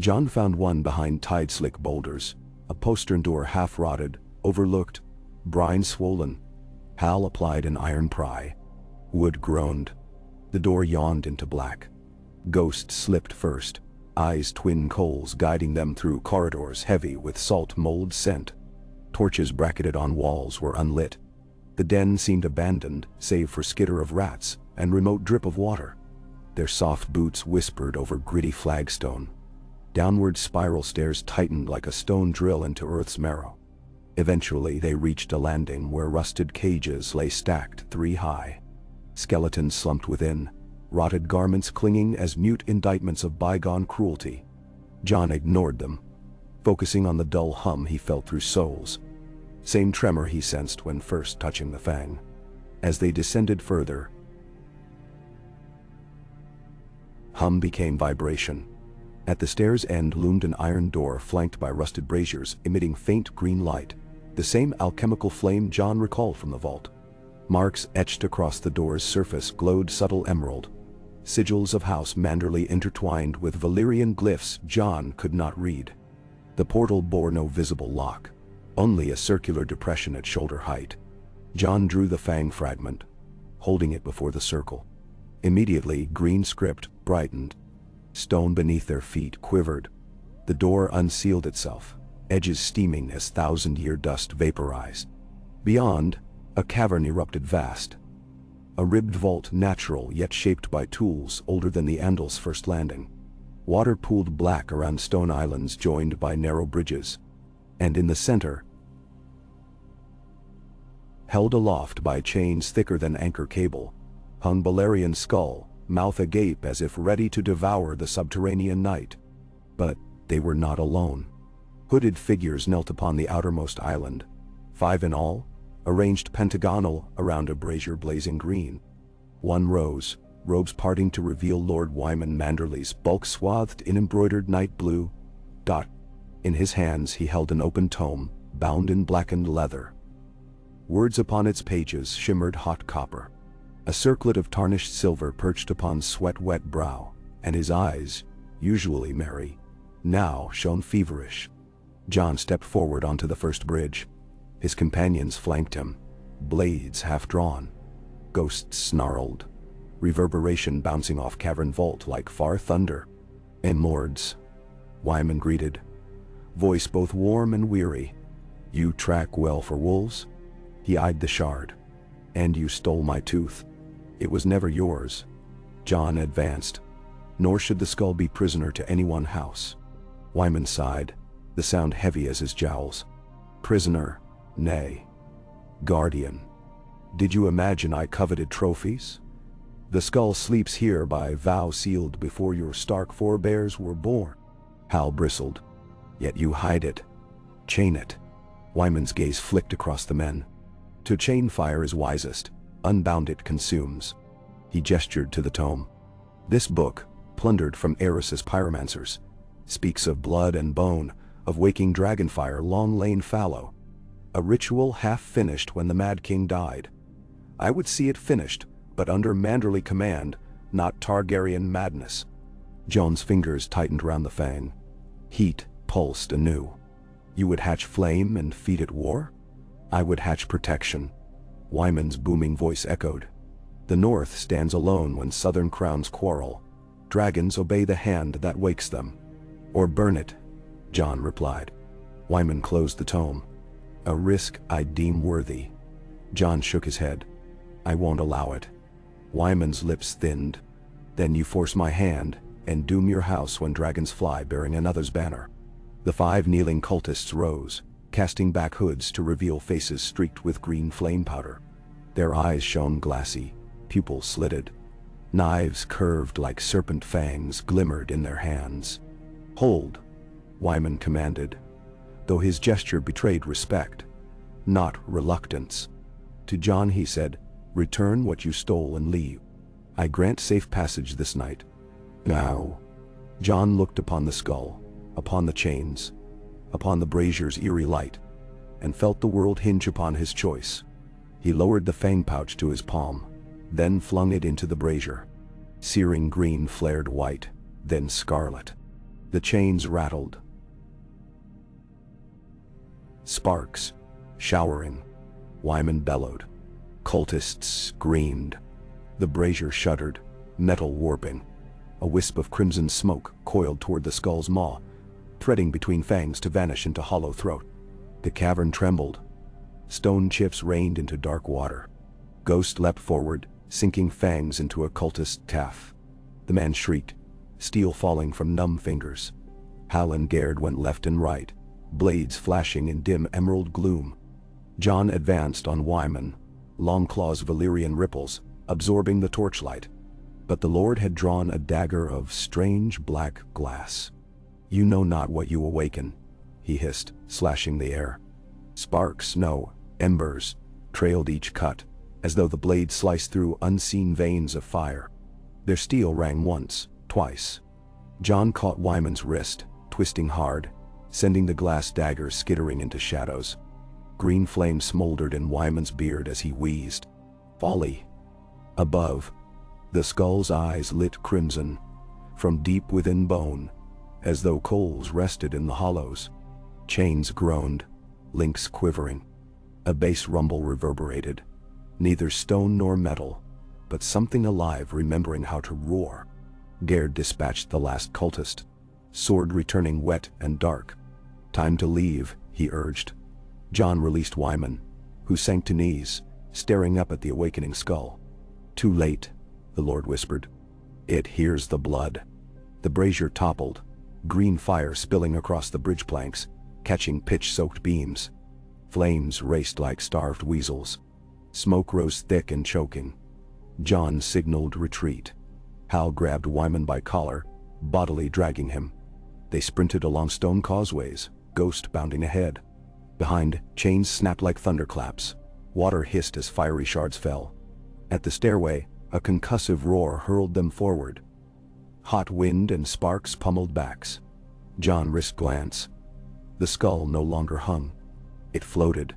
Jon found one behind tide-slick boulders, a postern door half-rotted, overlooked, brine swollen. Hal applied an iron pry. Wood groaned. The door yawned into black. Ghosts slipped first, eyes twin coals guiding them through corridors heavy with salt mold scent. Torches bracketed on walls were unlit. The den seemed abandoned, save for skitter of rats and remote drip of water. Their soft boots whispered over gritty flagstone. Downward spiral stairs tightened like a stone drill into earth's marrow. Eventually they reached a landing where rusted cages lay stacked 3 high. Skeletons slumped within, rotted garments clinging as mute indictments of bygone cruelty. Jon ignored them, focusing on the dull hum he felt through soles. Same tremor he sensed when first touching the fang. As they descended further, hum became vibration. At the stair's end loomed an iron door flanked by rusted braziers emitting faint green light, the same alchemical flame Jon recalled from the vault. Marks etched across the door's surface glowed subtle emerald. Sigils of House Manderley intertwined with Balerion glyphs Jon could not read. The portal bore no visible lock, only a circular depression at shoulder height. Jon drew the fang fragment, holding it before the circle. Immediately, green script brightened. Stone beneath their feet quivered. The door unsealed itself, edges steaming as thousand-year dust vaporized. Beyond, a cavern erupted vast. A ribbed vault natural yet shaped by tools older than the Andal's first landing. Water pooled black around stone islands joined by narrow bridges. And in the center, held aloft by chains thicker than anchor cable, hung Balerion's skull, mouth agape as if ready to devour the subterranean night. But they were not alone. Hooded figures knelt upon the outermost island, 5 in all, arranged pentagonal around a brazier blazing green. One rose, robes parting to reveal Lord Wyman Manderley's bulk swathed in embroidered night blue. In his hands he held an open tome, bound in blackened leather. Words upon its pages shimmered hot copper. A circlet of tarnished silver perched upon sweat-wet brow, and his eyes, usually merry, now shone feverish. Jon stepped forward onto the first bridge. His companions flanked him, blades half-drawn. Ghosts snarled, reverberation bouncing off cavern vault like far thunder. "And lords," Wyman greeted, voice both warm and weary. "You track well for wolves?" He eyed the shard. "And you stole my tooth. It was never yours." Jon advanced. "Nor should the skull be prisoner to any one house." Wyman sighed, the sound heavy as his jowls. "Prisoner, nay. Guardian. Did you imagine I coveted trophies? The skull sleeps here by vow sealed before your stark forebears were born." Hal bristled. Yet you hide it. Chain it. Wyman's gaze flicked across the men. To chain fire is wisest, unbound it consumes. He gestured to the tome. This book, plundered from Eris's pyromancers, speaks of blood and bone, of waking dragonfire long lain fallow. A ritual half finished when the Mad King died. I would see it finished, but under Manderly command, not Targaryen madness. Jon's fingers tightened round the fang. Heat pulsed anew. You would hatch flame and feed it war? I would hatch protection. Wyman's booming voice echoed. The North stands alone when southern crowns quarrel. Dragons obey the hand that wakes them. Or burn it, Jon replied. Wyman closed the tome. A risk I deem worthy. Jon shook his head. I won't allow it. Wyman's lips thinned. Then you force my hand, and doom your house when dragons fly bearing another's banner. The 5 kneeling cultists rose, casting back hoods to reveal faces streaked with green flame powder. Their eyes shone glassy, pupils slitted. Knives curved like serpent fangs glimmered in their hands. Hold, Wyman commanded, though his gesture betrayed respect, not reluctance. To Jon he said, return what you stole and leave. I grant safe passage this night. Now. Jon looked upon the skull, upon the chains, upon the brazier's eerie light, and felt the world hinge upon his choice. He lowered the fang pouch to his palm, then flung it into the brazier. Searing green flared white, then scarlet. The chains rattled. Sparks, showering. Wyman bellowed. Cultists screamed. The brazier shuddered, metal warping. A wisp of crimson smoke coiled toward the skull's maw, threading between fangs to vanish into hollow throat. The cavern trembled. Stone chips rained into dark water. Ghost leapt forward, sinking fangs into a cultist's taff. The man shrieked, steel falling from numb fingers. Hal and Gerd went left and right, blades flashing in dim emerald gloom. Jon advanced on Wyman, Longclaw's Valyrian ripples, absorbing the torchlight. But the Lord had drawn a dagger of strange black glass. You know not what you awaken, he hissed, slashing the air. Sparks, no, embers, trailed each cut, as though the blade sliced through unseen veins of fire. Their steel rang once, twice. Jon caught Wyman's wrist, twisting hard, sending the glass dagger skittering into shadows. Green flame smoldered in Wyman's beard as he wheezed. Folly. Above, the skull's eyes lit crimson, from deep within bone, as though coals rested in the hollows. Chains groaned, links quivering. A bass rumble reverberated. Neither stone nor metal, but something alive remembering how to roar. Gerd dispatched the last cultist, sword returning wet and dark. Time to leave, he urged. Jon released Wyman, who sank to knees, staring up at the awakening skull. Too late, the Lord whispered. It hears the blood. The brazier toppled, green fire spilling across the bridge planks, catching pitch-soaked beams. Flames raced like starved weasels. Smoke rose thick and choking. Jon signaled retreat. Hal grabbed Wyman by collar, bodily dragging him. They sprinted along stone causeways, Ghost bounding ahead. Behind, chains snapped like thunderclaps. Water hissed as fiery shards fell. At the stairway, a concussive roar hurled them forward. Hot wind and sparks pummeled backs. Jon risked glance. The skull no longer hung. It floated.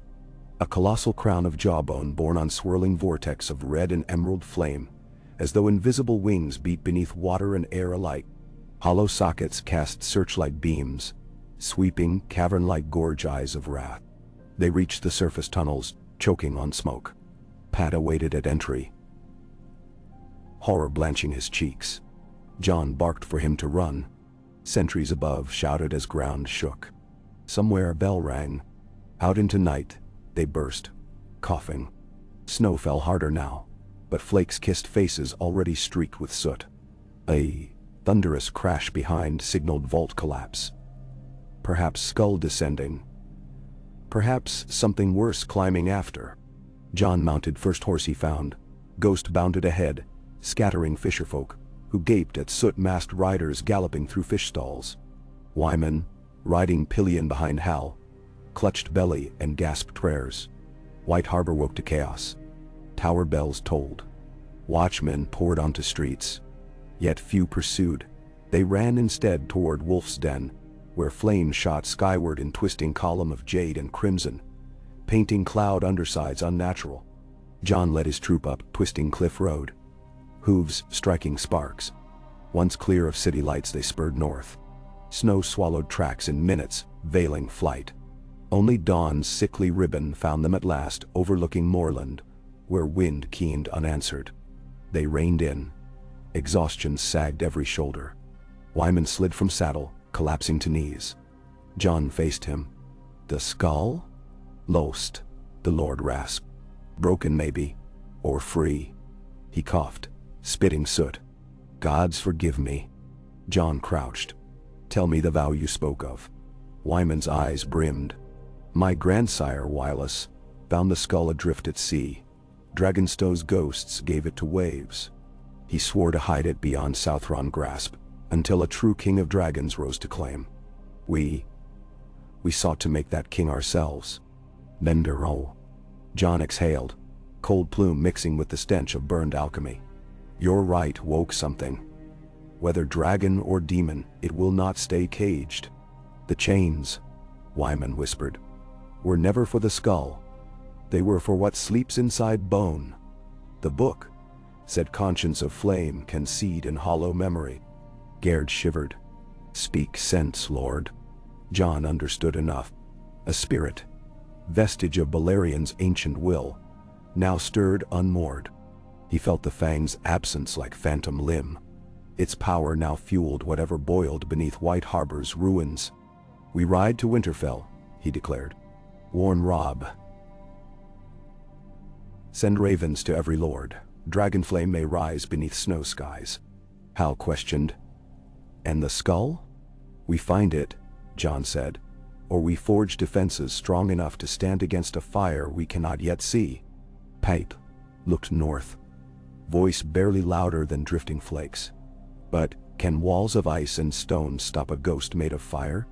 A colossal crown of jawbone borne on swirling vortex of red and emerald flame, as though invisible wings beat beneath water and air alike. Hollow sockets cast searchlight beams, sweeping, cavern-like gorge eyes of wrath. They reached the surface tunnels, choking on smoke. Pat awaited at entry, horror blanching his cheeks. Jon barked for him to run. Sentries above shouted as ground shook. Somewhere a bell rang. Out into night, they burst, coughing. Snow fell harder now, but flakes kissed faces already streaked with soot. A thunderous crash behind signaled vault collapse. Perhaps skull descending. Perhaps something worse climbing after. Jon mounted first horse he found. Ghost bounded ahead, scattering fisherfolk, who gaped at soot-masked riders galloping through fish stalls. Wyman, riding pillion behind Hal, clutched belly and gasped prayers. White Harbor woke to chaos. Tower bells tolled. Watchmen poured onto streets. Yet few pursued. They ran instead toward Wolf's Den, where flames shot skyward in twisting column of jade and crimson, painting cloud undersides unnatural. Jon led his troop up twisting cliff road, hooves striking sparks. Once clear of city lights, they spurred north. Snow swallowed tracks in minutes, veiling flight. Only dawn's sickly ribbon found them at last, overlooking moorland, where wind keened unanswered. They reined in. Exhaustion sagged every shoulder. Wyman slid from saddle, collapsing to knees. Jon faced him. "The skull?" "Lost," the Lord rasped. "Broken maybe, or free." He coughed, spitting soot. "Gods forgive me." Jon crouched. "Tell me the vow you spoke of." Wyman's eyes brimmed. "My grandsire, Wireless, found the skull adrift at sea. Dragonstow's ghosts gave it to waves. He swore to hide it beyond Southron grasp, until a true king of dragons rose to claim. We sought to make that king ourselves." "Mendero." Jon exhaled, cold plume mixing with the stench of burned alchemy. "Your right woke something. Whether dragon or demon, it will not stay caged. The chains," Wyman whispered, "were never for the skull. They were for what sleeps inside bone. The book, said conscience of flame can seed in hollow memory." Gerd shivered. "Speak sense, Lord." Jon understood enough. A spirit, vestige of Balerion's ancient will, now stirred unmoored. He felt the fang's absence like phantom limb. Its power now fueled whatever boiled beneath White Harbor's ruins. "We ride to Winterfell," he declared. "Warn Robb. Send ravens to every lord. Dragonflame may rise beneath snow skies." Hal questioned. "And the skull?" "We find it," Jon said, "or we forge defenses strong enough to stand against a fire we cannot yet see." Pipe looked north, voice barely louder than drifting flakes. "But can walls of ice and stone stop a ghost made of fire?"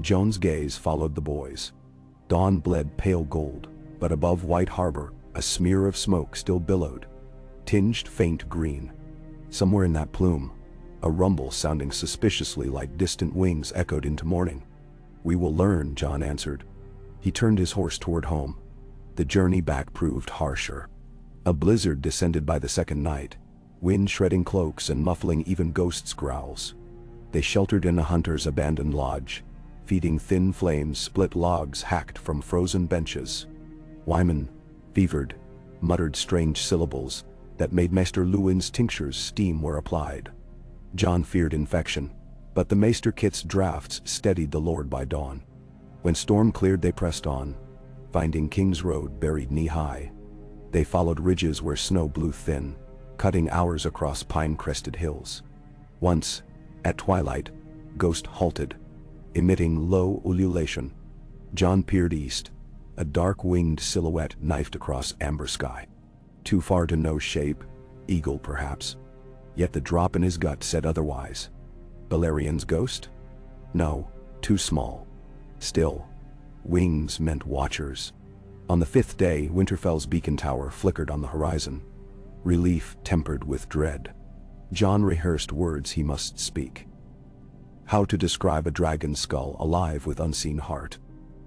Jon's gaze followed the boys. Dawn bled pale gold, but above White Harbor, a smear of smoke still billowed, tinged faint green. Somewhere in that plume, a rumble sounding suspiciously like distant wings echoed into morning. "We will learn," Jon answered. He turned his horse toward home. The journey back proved harsher. A blizzard descended by the second night, wind shredding cloaks and muffling even ghosts' growls. They sheltered in a hunter's abandoned lodge, feeding thin flames split logs hacked from frozen benches. Wyman, fevered, muttered strange syllables that made Maester Luwin's tinctures steam where applied. Jon feared infection, but the Maester Kit's drafts steadied the Lord by dawn. When storm cleared, they pressed on, finding King's Road buried knee-high. They followed ridges where snow blew thin, cutting hours across pine-crested hills. Once, at twilight, Ghost halted, emitting low ululation. Jon peered east, a dark-winged silhouette knifed across amber sky. Too far to know shape, eagle perhaps. Yet the drop in his gut said otherwise. Balerion's ghost? No, too small. Still, wings meant watchers. On the fifth day, Winterfell's beacon tower flickered on the horizon, relief tempered with dread. Jon rehearsed words he must speak. How to describe a dragon's skull alive with unseen heart.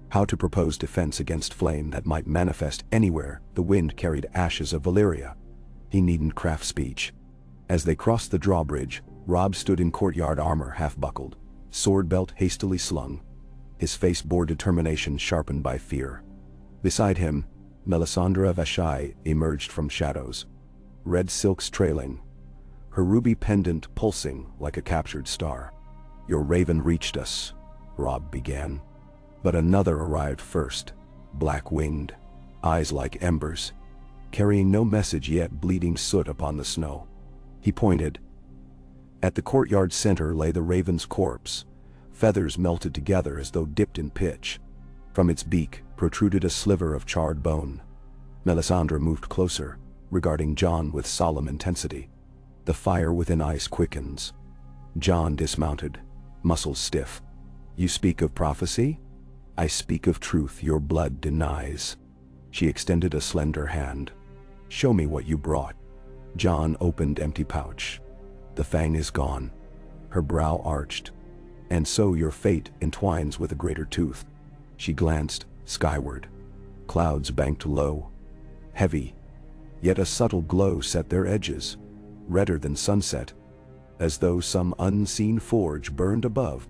How to propose defense against flame that might manifest anywhere the wind carried ashes of Valyria. He needn't craft speech. As they crossed the drawbridge, Robb stood in courtyard armor half-buckled, sword belt hastily slung. His face bore determination sharpened by fear. Beside him, Melisandre Vashai emerged from shadows, red silks trailing, her ruby pendant pulsing like a captured star. "Your raven reached us," Robb began. But another arrived first, black-winged, eyes like embers, carrying no message yet bleeding soot upon the snow. He pointed. At the courtyard center lay the raven's corpse, feathers melted together as though dipped in pitch. From its beak protruded a sliver of charred bone. Melisandre moved closer, regarding Jon with solemn intensity. The fire within ice quickens. Jon dismounted, muscles stiff. You speak of prophecy? I speak of truth your blood denies. She extended a slender hand. Show me what you brought. Jon opened empty pouch. The fang is gone. Her brow arched. And so your fate entwines with a greater tooth. She glanced skyward. Clouds banked low, heavy, yet a subtle glow set their edges, redder than sunset, as though some unseen forge burned above.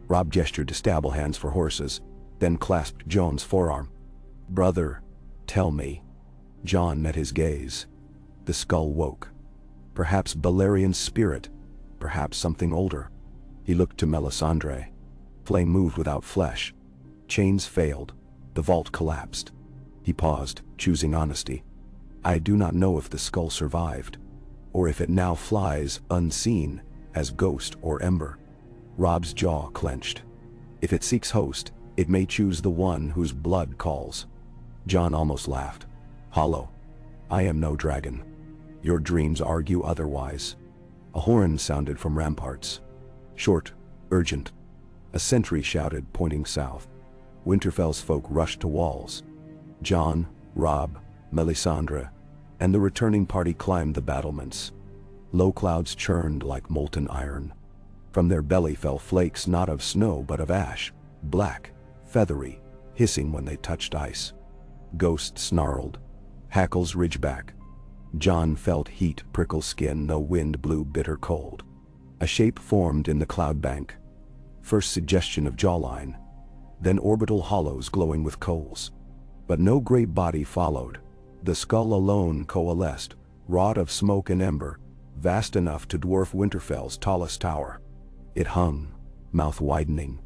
Robb gestured to stable hands for horses, then clasped Jon's forearm. Brother, tell me. Jon met his gaze. The skull woke. Perhaps Balerion's spirit, perhaps something older. He looked to Melisandre. Flame moved without flesh. Chains failed. The vault collapsed. He paused, choosing honesty. I do not know if the skull survived, or if it now flies unseen as ghost or ember. Robb's jaw clenched. If it seeks host, it may choose the one whose blood calls. Jon almost laughed. Hollow. I am no dragon. Your dreams argue otherwise. A horn sounded from ramparts. Short, urgent. A sentry shouted, pointing south. Winterfell's folk rushed to walls. Jon, Robb, Melisandre, and the returning party climbed the battlements. Low clouds churned like molten iron. From their belly fell flakes not of snow but of ash, black, feathery, hissing when they touched ice. Ghosts snarled. Hackles ridged back. Jon felt heat prickle skin though wind blew bitter cold. A shape formed in the cloud bank. First suggestion of jawline, then orbital hollows glowing with coals. But no great body followed. The skull alone coalesced, wrought of smoke and ember, vast enough to dwarf Winterfell's tallest tower. It hung, mouth widening,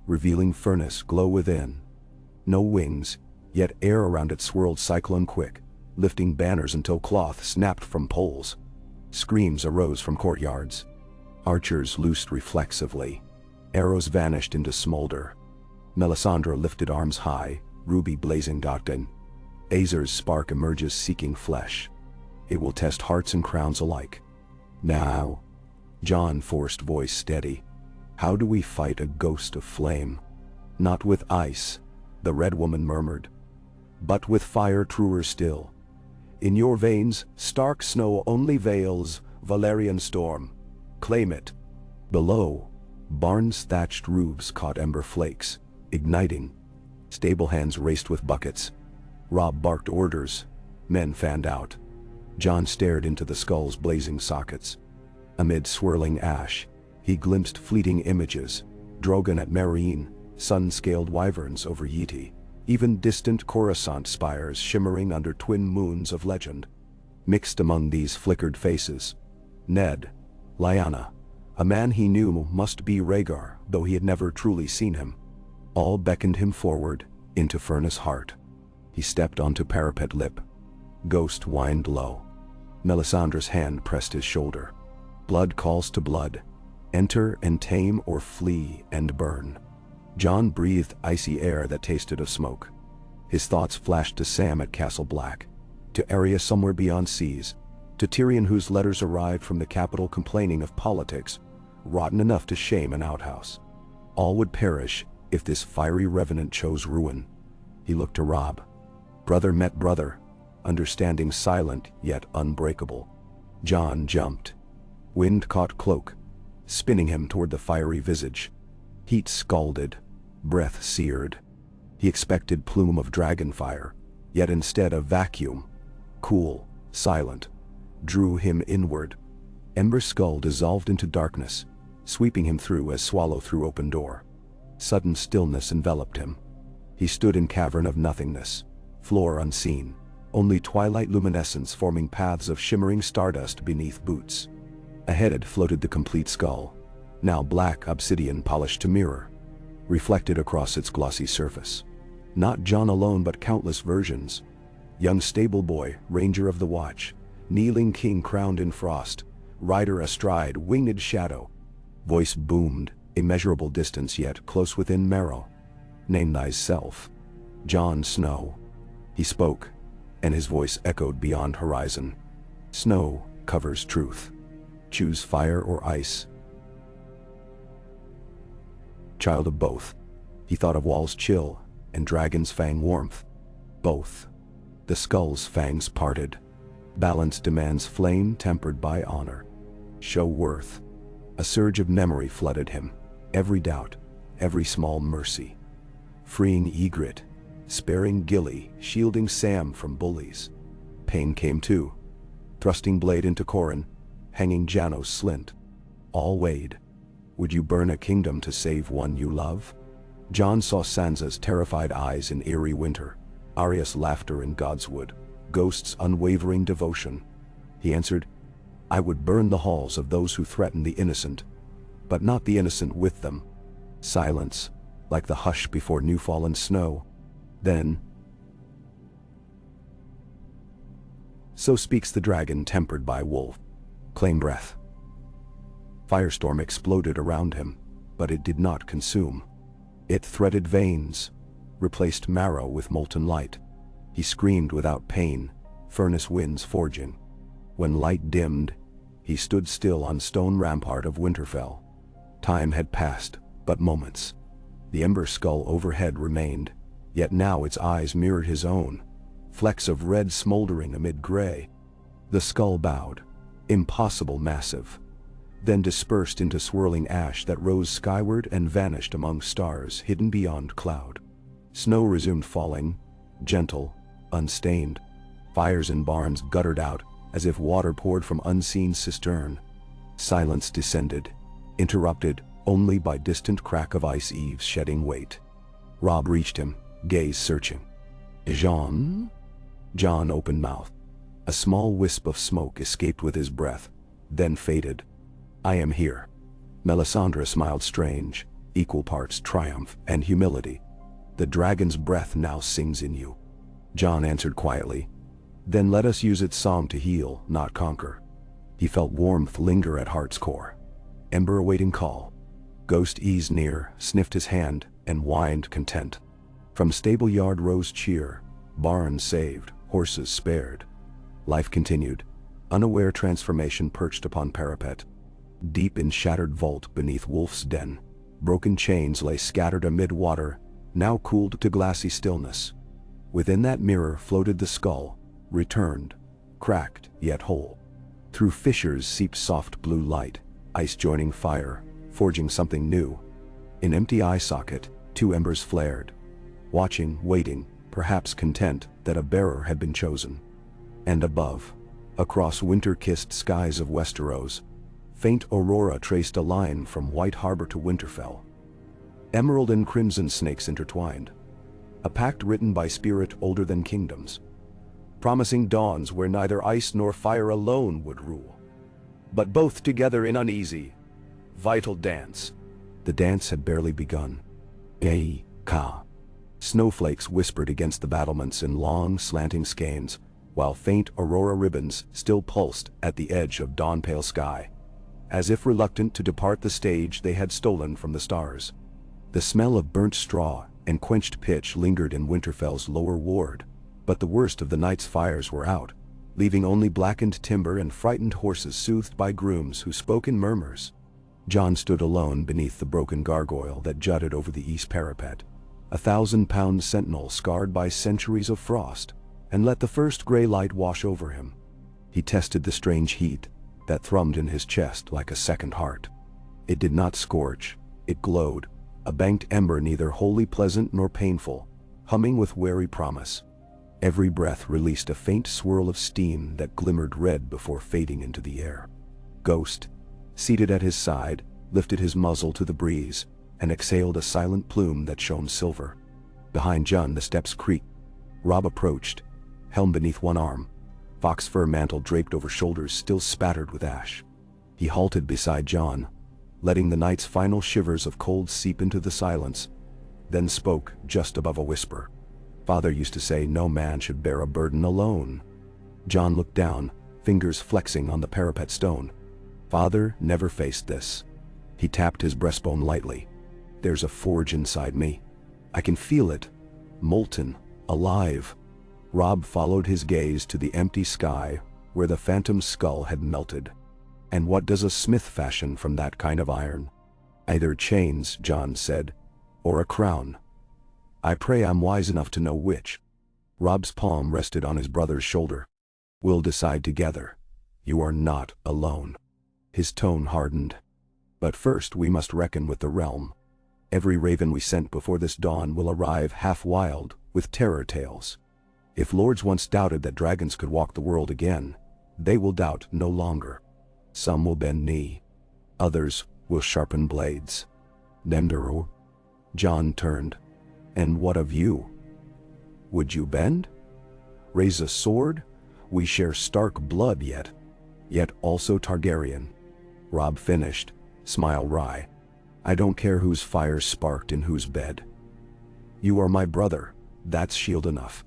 revealing furnace glow within. No wings, yet air around it swirled cyclone quick, lifting banners until cloth snapped from poles. Screams arose from courtyards. Archers loosed reflexively. Arrows vanished into smolder. Melisandre lifted arms high, ruby blazing doctrine. Azer's spark emerges seeking flesh. It will test hearts and crowns alike. Now. Jon forced voice steady. How do we fight a ghost of flame? Not with ice, the red woman murmured. But with fire truer still. In your veins, stark snow only veils Balerion storm. Claim it. Below, barns' thatched roofs caught ember flakes, igniting. Stable hands raced with buckets. Robb barked orders. Men fanned out. Jon stared into the skull's blazing sockets. Amid swirling ash, he glimpsed fleeting images. Drogon at Meereen, sun-scaled wyverns over Yeti, even distant Coruscant spires shimmering under twin moons of legend. Mixed among these flickered faces, Ned, Lyanna, a man he knew must be Rhaegar, though he had never truly seen him. All beckoned him forward, into furnace heart. He stepped onto parapet lip. Ghost whined low. Melisandre's hand pressed his shoulder. Blood calls to blood. Enter and tame or flee and burn. Jon breathed icy air that tasted of smoke. His thoughts flashed to Sam at Castle Black, to Arya somewhere beyond seas, to Tyrion whose letters arrived from the capital complaining of politics, rotten enough to shame an outhouse. All would perish if this fiery revenant chose ruin. He looked to Robb. Brother met brother, understanding silent yet unbreakable. Jon jumped. Wind caught cloak, spinning him toward the fiery visage. Heat scalded, breath seared. He expected plume of dragon fire, yet instead a vacuum, cool, silent, drew him inward. Ember skull dissolved into darkness, sweeping him through as swallow through open door. Sudden stillness enveloped him. He stood in cavern of nothingness, floor unseen, only twilight luminescence forming paths of shimmering stardust beneath boots. Ahead floated the complete skull, now black obsidian polished to mirror, reflected across its glossy surface. Not Jon alone but countless versions. Young stable boy, ranger of the watch, kneeling king crowned in frost, rider astride winged shadow. Voice boomed, immeasurable distance yet close within marrow. Name thyself. Jon Snow. He spoke, and his voice echoed beyond horizon. Snow covers truth. Choose fire or ice. child of both. He thought of Wall's chill and Dragon's fang warmth. Both. The skull's fangs parted. Balance demands flame tempered by honor. Show worth. A surge of memory flooded him. Every doubt, every small mercy. Freeing Ygritte, sparing Gilly, shielding Sam from bullies. Pain came too. Thrusting blade into Corin, hanging Janos Slint. All weighed. Would you burn a kingdom to save one you love? Jon saw Sansa's terrified eyes in eerie winter, Arya's laughter in Godswood, Ghost's unwavering devotion. He answered, I would burn the halls of those who threaten the innocent, but not the innocent with them. Silence, like the hush before new-fallen snow. Then, so speaks the dragon tempered by wolf. Claim breath. Firestorm exploded around him, but it did not consume. It threaded veins, replaced marrow with molten light. He screamed without pain, furnace winds forging. When light dimmed, he stood still on stone rampart of Winterfell. Time had passed, but moments. The ember skull overhead remained, yet now its eyes mirrored his own, flecks of red smoldering amid gray. The skull bowed, impossible massive, then dispersed into swirling ash that rose skyward and vanished among stars hidden beyond cloud. Snow resumed falling, gentle, unstained. Fires in barns guttered out as if water poured from unseen cistern. Silence descended, interrupted only by distant crack of ice eaves shedding weight. Robb reached him, gaze searching. Jean? Jon opened mouth. A small wisp of smoke escaped with his breath, then faded. I am here. Melisandre smiled strange, equal parts triumph and humility. The dragon's breath now sings in you. Jon answered quietly. Then let us use its song to heal, not conquer. He felt warmth linger at heart's core. Ember awaiting call. Ghost eased near, sniffed his hand, and whined content. From stable yard rose cheer, barns saved, horses spared. Life continued, unaware transformation perched upon parapet. Deep in shattered vault beneath wolf's den, broken chains lay scattered amid water, now cooled to glassy stillness. Within that mirror floated the skull, returned, cracked yet whole. Through fissures seeped soft blue light, ice joining fire, forging something new. In empty eye socket, two embers flared. Watching, waiting, perhaps content that a bearer had been chosen. And above, across winter-kissed skies of Westeros, faint aurora traced a line from White Harbor to Winterfell. Emerald and crimson snakes intertwined. A pact written by spirit older than kingdoms. Promising dawns where neither ice nor fire alone would rule, but both together in uneasy, vital dance. The dance had barely begun. Ka. Snowflakes whispered against the battlements in long, slanting skeins, while faint aurora ribbons still pulsed at the edge of dawn-pale sky, as if reluctant to depart the stage they had stolen from the stars. The smell of burnt straw and quenched pitch lingered in Winterfell's lower ward, but the worst of the night's fires were out, leaving only blackened timber and frightened horses soothed by grooms who spoke in murmurs. Jon stood alone beneath the broken gargoyle that jutted over the east parapet, 1,000-pound sentinel scarred by centuries of frost, and let the first gray light wash over him. He tested the strange heat that thrummed in his chest like a second heart. It did not scorch, it glowed, a banked ember neither wholly pleasant nor painful, humming with wary promise. Every breath released a faint swirl of steam that glimmered red before fading into the air. Ghost, seated at his side, lifted his muzzle to the breeze, and exhaled a silent plume that shone silver. Behind Jon the steps creaked. Robb approached, helm beneath one arm, fox fur mantle draped over shoulders still spattered with ash. He halted beside Jon, letting the night's final shivers of cold seep into the silence, then spoke just above a whisper. Father used to say no man should bear a burden alone. Jon looked down, fingers flexing on the parapet stone. Father never faced this. He tapped his breastbone lightly. There's a forge inside me. I can feel it, molten, alive. Robb followed his gaze to the empty sky where the phantom skull had melted. And what does a smith fashion from that kind of iron? Either chains, Jon said, or a crown. I pray I'm wise enough to know which. Robb's palm rested on his brother's shoulder. We'll decide together. You are not alone. His tone hardened. But first we must reckon with the realm. Every raven we sent before this dawn will arrive half wild, with terror tales. If lords once doubted that dragons could walk the world again, they will doubt no longer. Some will bend knee. Others will sharpen blades. Nemdero. Jon turned. And what of you? Would you bend? Raise a sword? We share Stark blood yet also Targaryen. Robb finished, smile wry. I don't care whose fire sparked in whose bed. You are my brother, that's shield enough.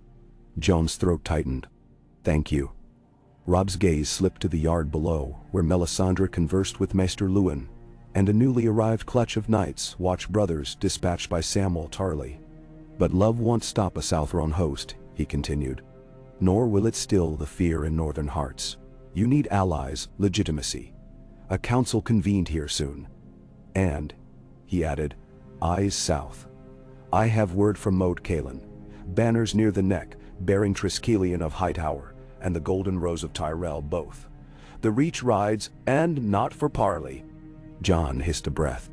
Jon's throat tightened. Thank you. Robb's gaze slipped to the yard below, where Melisandre conversed with Maester Luwin, and a newly arrived clutch of knights watched brothers dispatched by Samwell Tarly. But love won't stop a Southron host, he continued. Nor will it still the fear in northern hearts. You need allies, legitimacy. A council convened here soon. And, he added, eyes south. I have word from Moat Cailin. Banners near the neck, bearing Triskelion of Hightower, and the Golden Rose of Tyrell both. The Reach rides, and not for parley. Jon hissed a breath.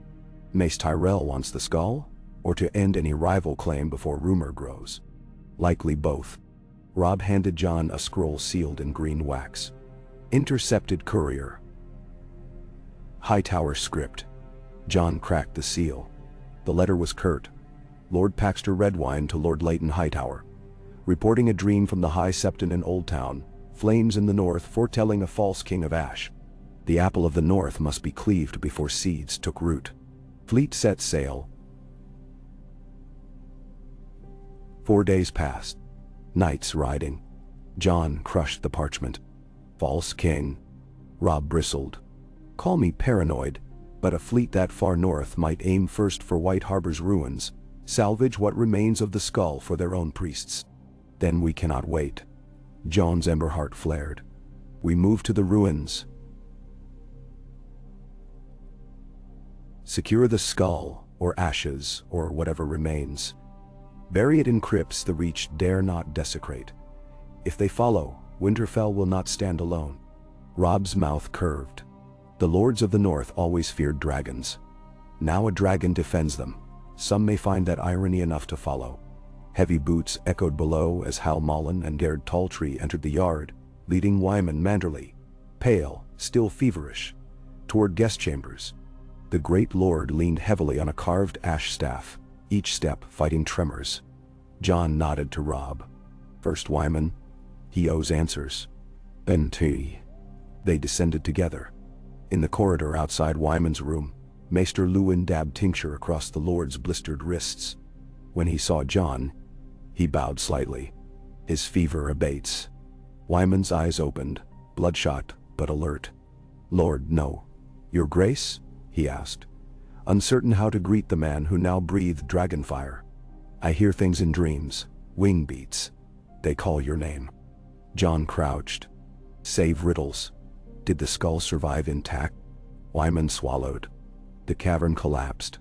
Mace Tyrell wants the skull, or to end any rival claim before rumor grows? Likely both. Robb handed Jon a scroll sealed in green wax. Intercepted courier. Hightower script. Jon cracked the seal. The letter was curt. Lord Paxter Redwine to Lord Leighton Hightower. Reporting a dream from the High Septon in Old Town, flames in the north foretelling a false king of ash. The apple of the north must be cleaved before seeds took root. Fleet set sail. 4 days passed. Knights riding. Jon crushed the parchment. False king. Robb bristled. Call me paranoid, but a fleet that far north might aim first for White Harbor's ruins, salvage what remains of the skull for their own priests. Then we cannot wait. Jon's ember heart flared. We move to the ruins. Secure the skull, or ashes, or whatever remains. Bury it in crypts the Reach dare not desecrate. If they follow, Winterfell will not stand alone. Robb's mouth curved. The lords of the north always feared dragons. Now a dragon defends them. Some may find that irony enough to follow. Heavy boots echoed below as Hal Mullen and Gerd Talltree entered the yard, leading Wyman Manderly, pale, still feverish, toward guest chambers. The great lord leaned heavily on a carved ash staff, each step fighting tremors. Jon nodded to Robb. First Wyman. He owes answers. Then T. They descended together. In the corridor outside Wyman's room, Maester Luwin dabbed tincture across the lord's blistered wrists. When he saw Jon, he bowed slightly. His fever abates. Wyman's eyes opened, bloodshot but alert. Lord, no. Your grace? He asked, uncertain how to greet the man who now breathed dragonfire. I hear things in dreams, wing beats. They call your name. Jon crouched. Save riddles. Did the skull survive intact? Wyman swallowed. The cavern collapsed.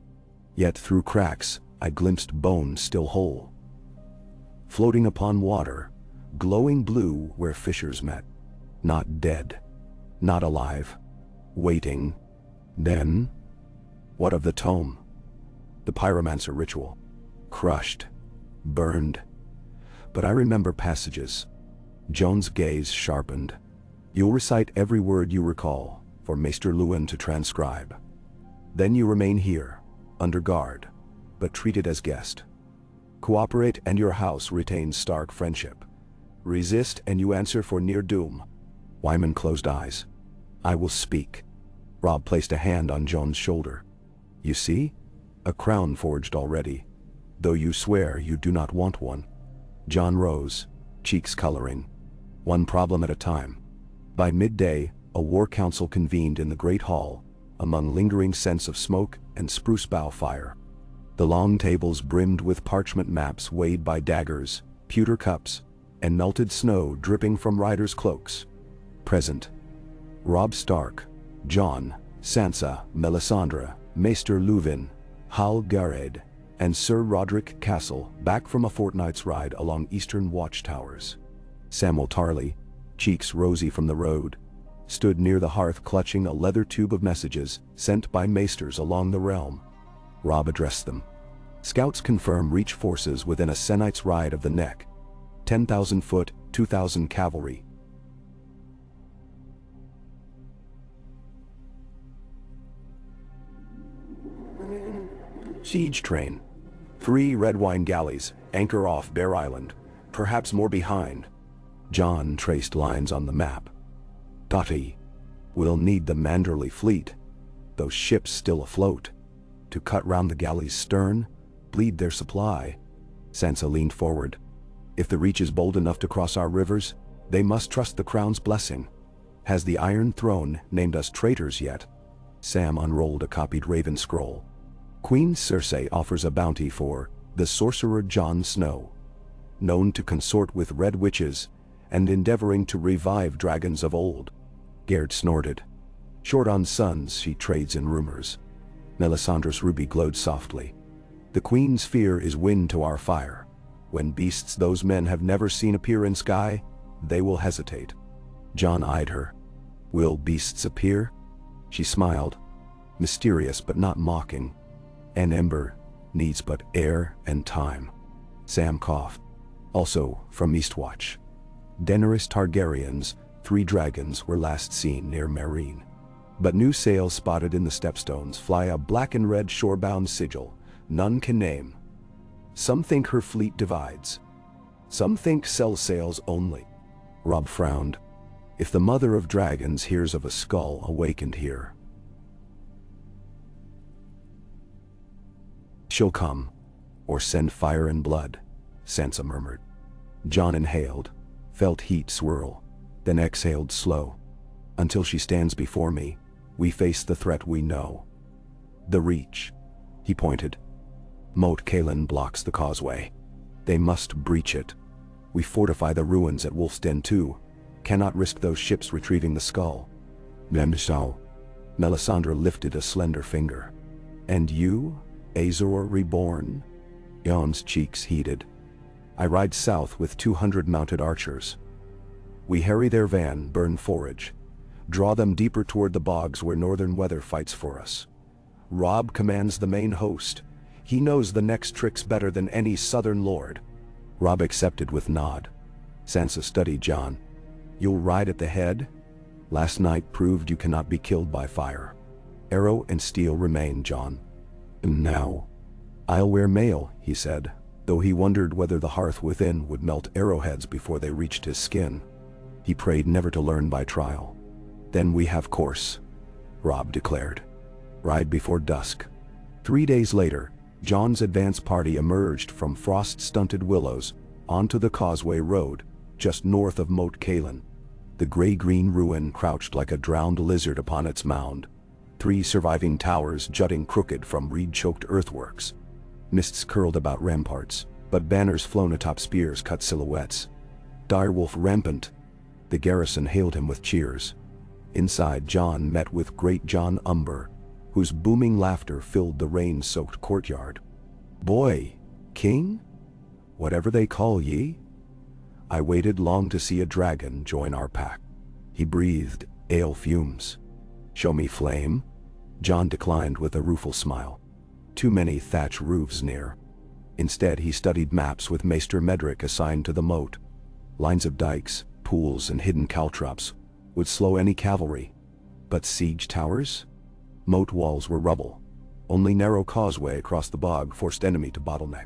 Yet through cracks, I glimpsed bones still whole. Floating upon water, glowing blue where fissures met. Not dead. Not alive. Waiting. Then, what of the tome? The pyromancer ritual. Crushed. Burned. But I remember passages. Jon's gaze sharpened. You'll recite every word you recall, for Maester Luwin to transcribe. Then you remain here, under guard, but treated as guest. Cooperate and your house retains Stark friendship. Resist and you answer for near doom. Wyman closed eyes. I will speak. Robb placed a hand on Jon's shoulder. You see? A crown forged already, though you swear you do not want one. Jon rose, cheeks coloring. One problem at a time. By midday, a war council convened in the Great Hall, among lingering scents of smoke and spruce bough fire. The long tables brimmed with parchment maps weighed by daggers, pewter cups, and melted snow dripping from riders' cloaks. Present. Robb Stark, Jon, Sansa, Melisandre, Maester Luvin, Hal Gared, and Sir Roderick Castle back from a fortnight's ride along eastern watchtowers. Samuel Tarley, cheeks rosy from the road, stood near the hearth clutching a leather tube of messages sent by maesters along the realm. Robb addressed them. Scouts confirm reach forces within a senight's ride of the neck. 10,000 foot, 2,000 cavalry. Siege train. 3 red wine galleys, anchor off Bear Island, perhaps more behind. John traced lines on the map. Dotty. We'll need the Manderley fleet, those ships still afloat, to cut round the galley's stern, bleed their supply. Sansa leaned forward. If the Reach is bold enough to cross our rivers, they must trust the Crown's blessing. Has the Iron Throne named us traitors yet? Sam unrolled a copied Raven scroll. Queen Cersei offers a bounty for the sorcerer Jon Snow, known to consort with red witches and endeavoring to revive dragons of old. Gerd snorted. Short on sons, she trades in rumors. Melisandre's ruby glowed softly. The Queen's fear is wind to our fire. When beasts those men have never seen appear in sky, they will hesitate. John eyed her. Will beasts appear? She smiled. Mysterious but not mocking. An ember needs but air and time. Sam coughed. Also from Eastwatch. Daenerys Targaryen's 3 dragons were last seen near Meereen. But new sails spotted in the stepstones fly a black and red shorebound sigil none can name. Some think her fleet divides. Some think sells sails only. Robb frowned. If the mother of dragons hears of a skull awakened here, she'll come, or send fire and blood, Sansa murmured. John inhaled, felt heat swirl, then exhaled slow. Until she stands before me, we face the threat we know. The Reach. He pointed. Moat Cailin blocks the causeway. They must breach it. We fortify the ruins at Wolf's Den too. Cannot risk those ships retrieving the skull. Melisandre lifted a slender finger. And you, Azor Reborn? Jon's cheeks heated. I ride south with 200 mounted archers. We harry their van, burn forage, draw them deeper toward the bogs where northern weather fights for us. Robb commands the main host. He knows the next tricks better than any southern lord. Robb accepted with nod. Sansa studied John. You'll ride at the head? Last night proved you cannot be killed by fire. Arrow and steel remain, John. And now, I'll wear mail, he said, though he wondered whether the hearth within would melt arrowheads before they reached his skin. He prayed never to learn by trial. Then we have course, Robb declared. Ride before dusk. 3 days later, John's advance party emerged from frost-stunted willows onto the causeway road, just north of Moat Cailin. The gray-green ruin crouched like a drowned lizard upon its mound, 3 surviving towers jutting crooked from reed-choked earthworks. Mists curled about ramparts, but banners flown atop spears cut silhouettes. Direwolf rampant. The garrison hailed him with cheers. Inside, John met with Great John Umber, whose booming laughter filled the rain-soaked courtyard. Boy, king? Whatever they call ye? I waited long to see a dragon join our pack. He breathed ale fumes. Show me flame? John declined with a rueful smile. Too many thatch roofs near. Instead, he studied maps with Maester Medric assigned to the moat. Lines of dikes, pools, and hidden caltrops would slow any cavalry. But siege towers? Moat walls were rubble. Only narrow causeway across the bog forced enemy to bottleneck.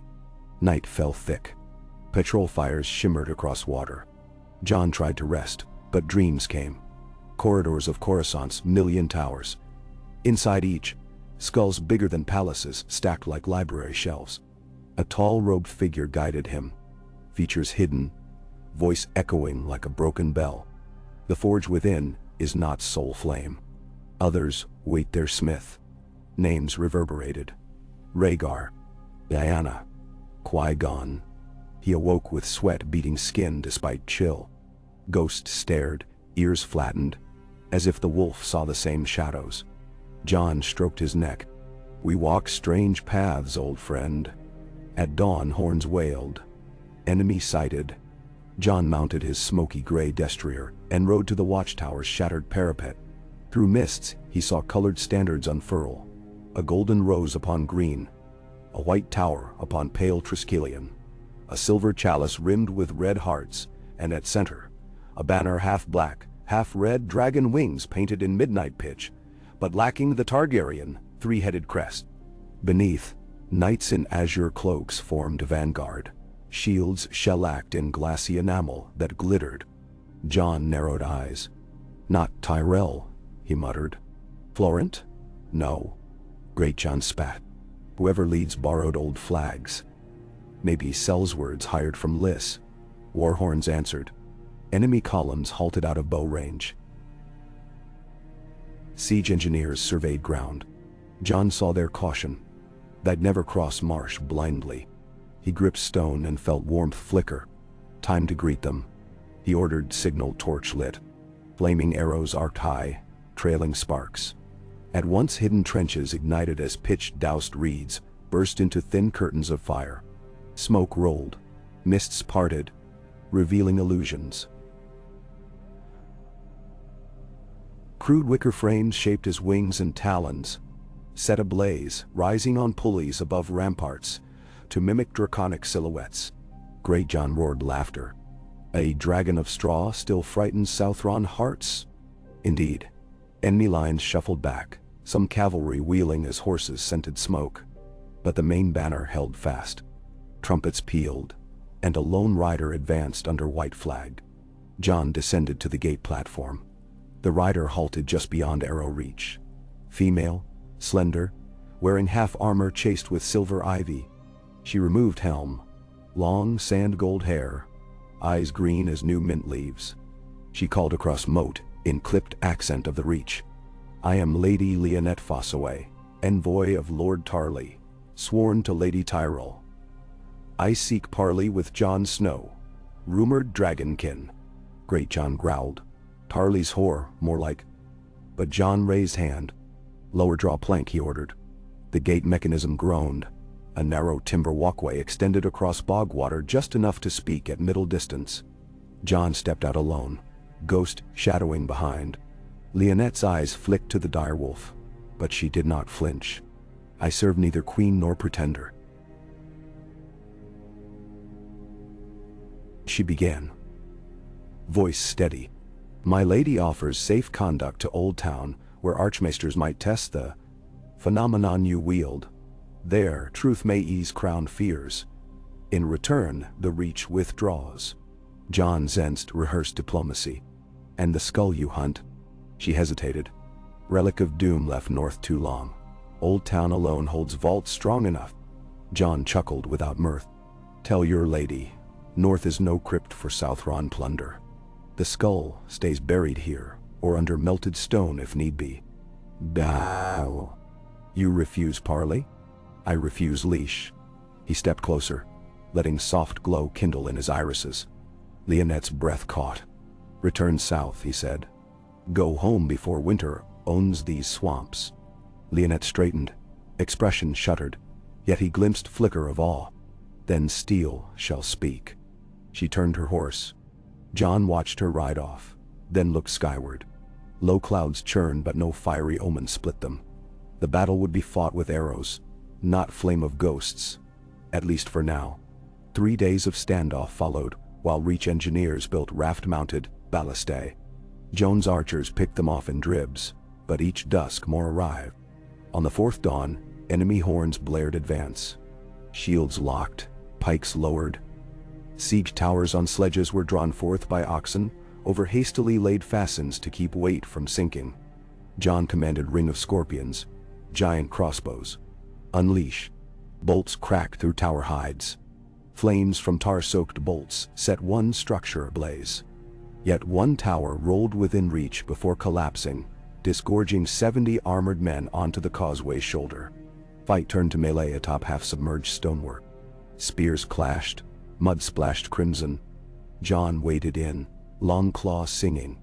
Night fell thick. Patrol fires shimmered across water. John tried to rest, but dreams came. Corridors of Coruscant's million towers. Inside each, skulls bigger than palaces stacked like library shelves. A tall robed figure guided him, features hidden, voice echoing like a broken bell. The forge within is not soul flame. Others wait their smith. Names reverberated. Rhaegar, Diana, Qui-Gon. He awoke with sweat beating skin despite chill. Ghost stared, ears flattened, as if the wolf saw the same shadows. John stroked his neck. We walk strange paths, old friend. At dawn, horns wailed. Enemy sighted. Jon mounted his smoky gray destrier and rode to the watchtower's shattered parapet. Through mists, he saw colored standards unfurl. A golden rose upon green, a white tower upon pale Triskelion, a silver chalice rimmed with red hearts, and at center, a banner half black, half red, dragon wings painted in midnight pitch, but lacking the Targaryen three-headed crest. Beneath, knights in azure cloaks formed vanguard, shields shellacked in glassy enamel that glittered. Jon narrowed eyes. Not Tyrell, he muttered. Florent? No. Great Jon spat. Whoever leads borrowed old flags. Maybe Sellswords hired from Lys. Warhorns answered. Enemy columns halted out of bow range. Siege engineers surveyed ground. Jon saw their caution. They'd never cross marsh blindly. He gripped stone and felt warmth flicker. Time to greet them. He ordered signal torch lit. Flaming arrows arced high, trailing sparks. At once hidden trenches ignited as pitch-doused reeds burst into thin curtains of fire. Smoke rolled. Mists parted, revealing illusions. Crude wicker frames shaped as wings and talons, set ablaze, rising on pulleys above ramparts to mimic draconic silhouettes. Great Jon roared laughter. A dragon of straw still frightens Southron hearts? Indeed. Enemy lines shuffled back, some cavalry wheeling as horses scented smoke. But the main banner held fast. Trumpets pealed, and a lone rider advanced under white flag. Jon descended to the gate platform. The rider halted just beyond arrow reach. Female, slender, wearing half armor chased with silver ivy. She removed helm, long sand gold hair, eyes green as new mint leaves. She called across moat in clipped accent of the reach. I am Lady Lyanette Fossaway, envoy of Lord Tarly, sworn to Lady Tyrell. I seek parley with Jon Snow, rumored dragonkin. Great Jon growled. Tarly's whore, more like. But Jon raised hand. Lower draw plank, he ordered. The gate mechanism groaned. A narrow timber walkway extended across bog water just enough to speak at middle distance. Jon stepped out alone, ghost shadowing behind. Lyanette's eyes flicked to the direwolf, but she did not flinch. I serve neither queen nor pretender. She began. Voice steady. My lady offers safe conduct to Old Town, where archmaesters might test the phenomenon you wield. There, truth may ease crowned fears. In return, the Reach withdraws. Jon sensed rehearsed diplomacy. And the skull you hunt? She hesitated. Relic of doom left north too long. Old Town alone holds vault strong enough. Jon chuckled without mirth. Tell your lady, north is no crypt for Southron plunder. The skull stays buried here, or under melted stone if need be. Dow. You refuse parley? I refuse leash. He stepped closer, letting soft glow kindle in his irises. Lyanette's breath caught. Return south, he said. Go home before winter owns these swamps. Lyanette straightened, expression shuttered, yet he glimpsed flicker of awe. Then steel shall speak. She turned her horse. Jon watched her ride off, then looked skyward. Low clouds churned, but no fiery omen split them. The battle would be fought with arrows, not flame of ghosts, at least for now. 3 days of standoff followed, while Reach engineers built raft-mounted ballistae. Jones archers picked them off in dribs, but each dusk more arrived. On the fourth dawn, enemy horns blared advance. Shields locked, pikes lowered. Siege towers on sledges were drawn forth by oxen over hastily laid fastens to keep weight from sinking. Jon commanded ring of scorpions, giant crossbows. Unleash. Bolts cracked through tower hides. Flames from tar-soaked bolts set one structure ablaze. Yet one tower rolled within reach before collapsing, disgorging 70 armored men onto the causeway's shoulder. Fight turned to melee atop half-submerged stonework. Spears clashed, mud splashed crimson. Jon waded in, long claw singing.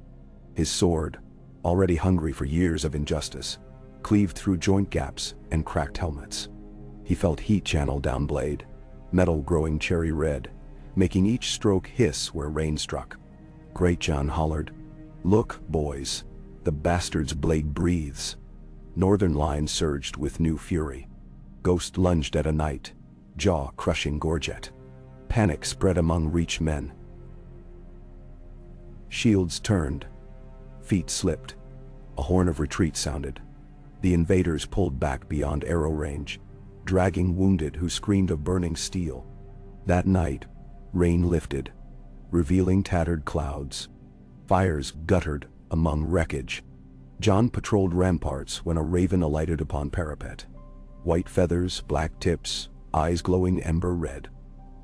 His sword, already hungry for years of injustice, cleaved through joint gaps and cracked helmets. He felt heat channel down blade, metal growing cherry red, making each stroke hiss where rain struck. Great John hollered, "Look, boys, the bastard's blade breathes." Northern line surged with new fury. Ghost lunged at a knight, jaw-crushing gorget. Panic spread among Reach men. Shields turned. Feet slipped. A horn of retreat sounded. The invaders pulled back beyond arrow range, dragging wounded who screamed of burning steel. That night, rain lifted, revealing tattered clouds. Fires guttered among wreckage. John patrolled ramparts when a raven alighted upon parapet. White feathers, black tips, eyes glowing ember red.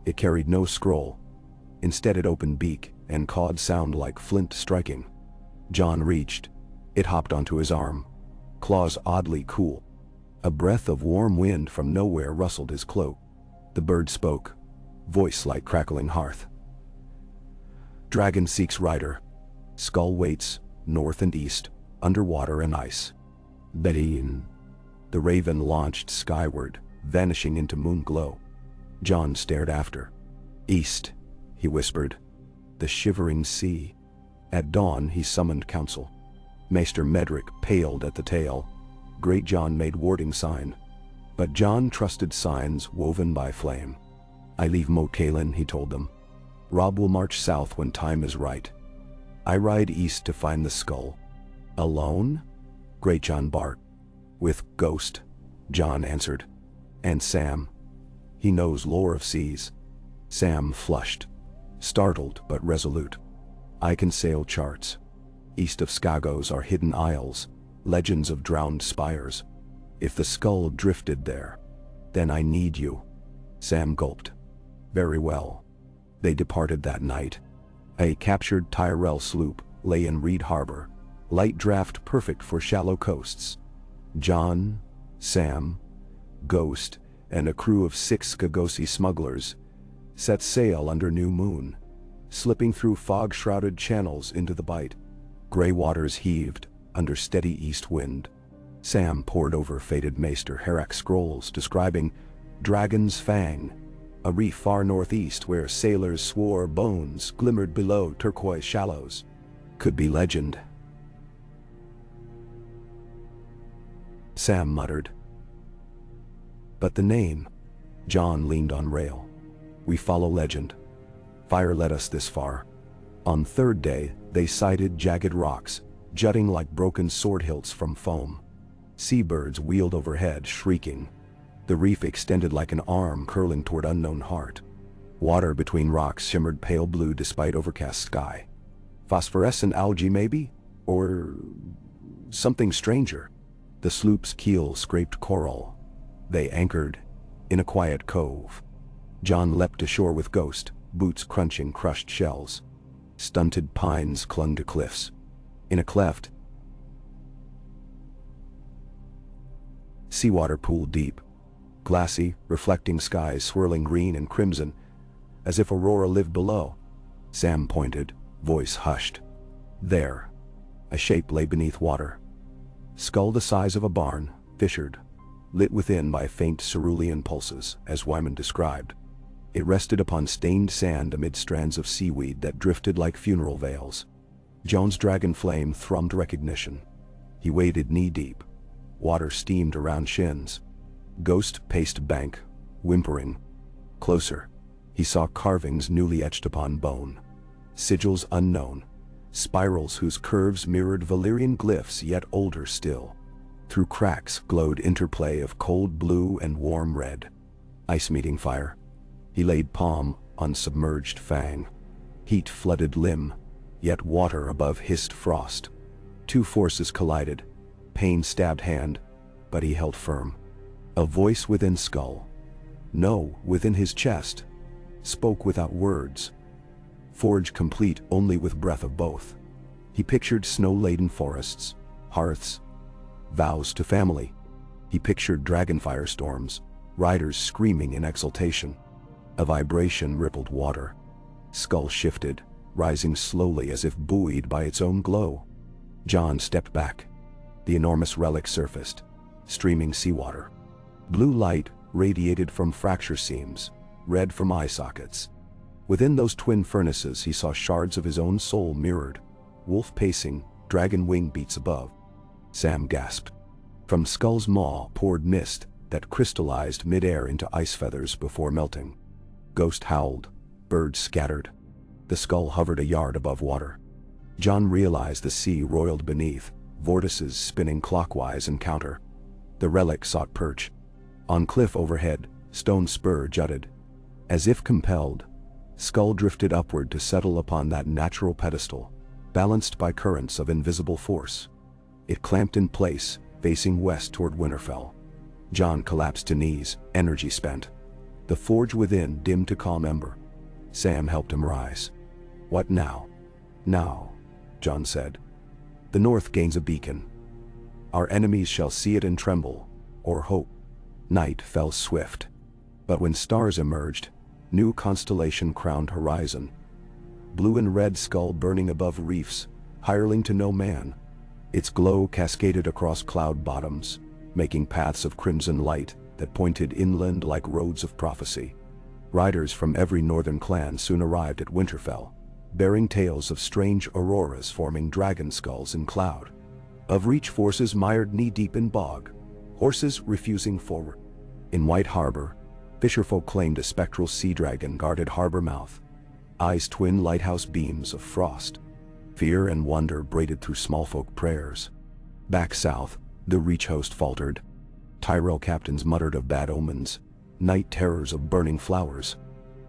It carried no scroll. Instead it opened beak and cawed sound like flint striking. John reached. It hopped onto his arm. Claws oddly cool. A breath of warm wind from nowhere rustled his cloak. The bird spoke, voice like crackling hearth. "Dragon seeks rider. Skull waits, north and east, underwater and ice." Balerion. The raven launched skyward, vanishing into moon glow. John stared after. "East," he whispered. "The shivering sea." At dawn he summoned council. Maester Medric paled at the tail. Great John made warding sign. But John trusted signs woven by flame. "I leave Moat Cailin," he told them. "Robb will march south when time is right. I ride east to find the skull." "Alone?" Great John barked. "With Ghost," John answered. "And Sam. He knows lore of seas." Sam flushed, startled but resolute. "I can sail charts. East of Skagos are hidden isles, legends of drowned spires. If the skull drifted there, then I need you." Sam gulped. "Very well." They departed that night. A captured Tyrell sloop lay in Reed Harbor, light draft perfect for shallow coasts. John, Sam, Ghost, and a crew of 6 Skagosi smugglers set sail under new moon, slipping through fog-shrouded channels into the Bight. Gray waters heaved under steady east wind. Sam pored over faded Maester Herrick scrolls describing Dragon's Fang, a reef far northeast where sailors swore bones glimmered below turquoise shallows. Could be legend. Sam muttered. "But the name?" John leaned on rail. "We follow legend. Fire led us this far." On third day, they sighted jagged rocks, jutting like broken sword hilts from foam. Seabirds wheeled overhead, shrieking. The reef extended like an arm curling toward unknown heart. Water between rocks shimmered pale blue despite overcast sky. Phosphorescent algae maybe? Or something stranger. The sloop's keel scraped coral. They anchored in a quiet cove. John leapt ashore with Ghost, boots crunching crushed shells. Stunted pines clung to cliffs. In a cleft, seawater pooled deep. Glassy, reflecting skies swirling green and crimson, as if aurora lived below. Sam pointed, voice hushed. There. A shape lay beneath water. Skull the size of a barn, fissured, lit within by faint cerulean pulses, as Wyman described. It rested upon stained sand amid strands of seaweed that drifted like funeral veils. Joan's dragon flame thrummed recognition. He waded knee-deep. Water steamed around shins. Ghost paced bank, whimpering. Closer, he saw carvings newly etched upon bone. Sigils unknown. Spirals whose curves mirrored Balerion glyphs yet older still. Through cracks glowed interplay of cold blue and warm red. Ice meeting fire. He laid palm on submerged fang. Heat flooded limb, yet water above hissed frost. Two forces collided. Pain stabbed hand, but he held firm. A voice within skull, no, within his chest, spoke without words. Forge complete only with breath of both. He pictured snow-laden forests, hearths, vows to family. He pictured dragonfire storms, riders screaming in exultation. A vibration rippled water. Skull shifted, rising slowly as if buoyed by its own glow. John stepped back. The enormous relic surfaced, streaming seawater. Blue light radiated from fracture seams, red from eye sockets. Within those twin furnaces he saw shards of his own soul mirrored, wolf pacing, dragon wing beats above. Sam gasped. From Skull's maw poured mist that crystallized midair into ice feathers before melting. Ghost howled, birds scattered. The skull hovered a yard above water. Jon realized the sea roiled beneath, vortices spinning clockwise and counter. The relic sought perch. On cliff overhead, stone spur jutted. As if compelled, Skull drifted upward to settle upon that natural pedestal, balanced by currents of invisible force. It clamped in place, facing west toward Winterfell. Jon collapsed to knees, energy spent. The forge within dimmed to calm ember. Sam helped him rise. "What now?" "Now," Jon said. "The north gains a beacon. Our enemies shall see it and tremble, or hope." Night fell swift. But when stars emerged, new constellation crowned horizon. Blue and red skull burning above reefs, hireling to no man. Its glow cascaded across cloud bottoms, making paths of crimson light that pointed inland like roads of prophecy. Riders from every northern clan soon arrived at Winterfell, bearing tales of strange auroras forming dragon skulls in cloud. Of reach forces mired knee-deep in bog, horses refusing forward. In White Harbor, fisherfolk claimed a spectral sea dragon guarded harbor mouth, eyes twin lighthouse beams of frost. Fear and wonder braided through smallfolk prayers. Back south, the Reach host faltered. Tyrell captains muttered of bad omens, night terrors of burning flowers.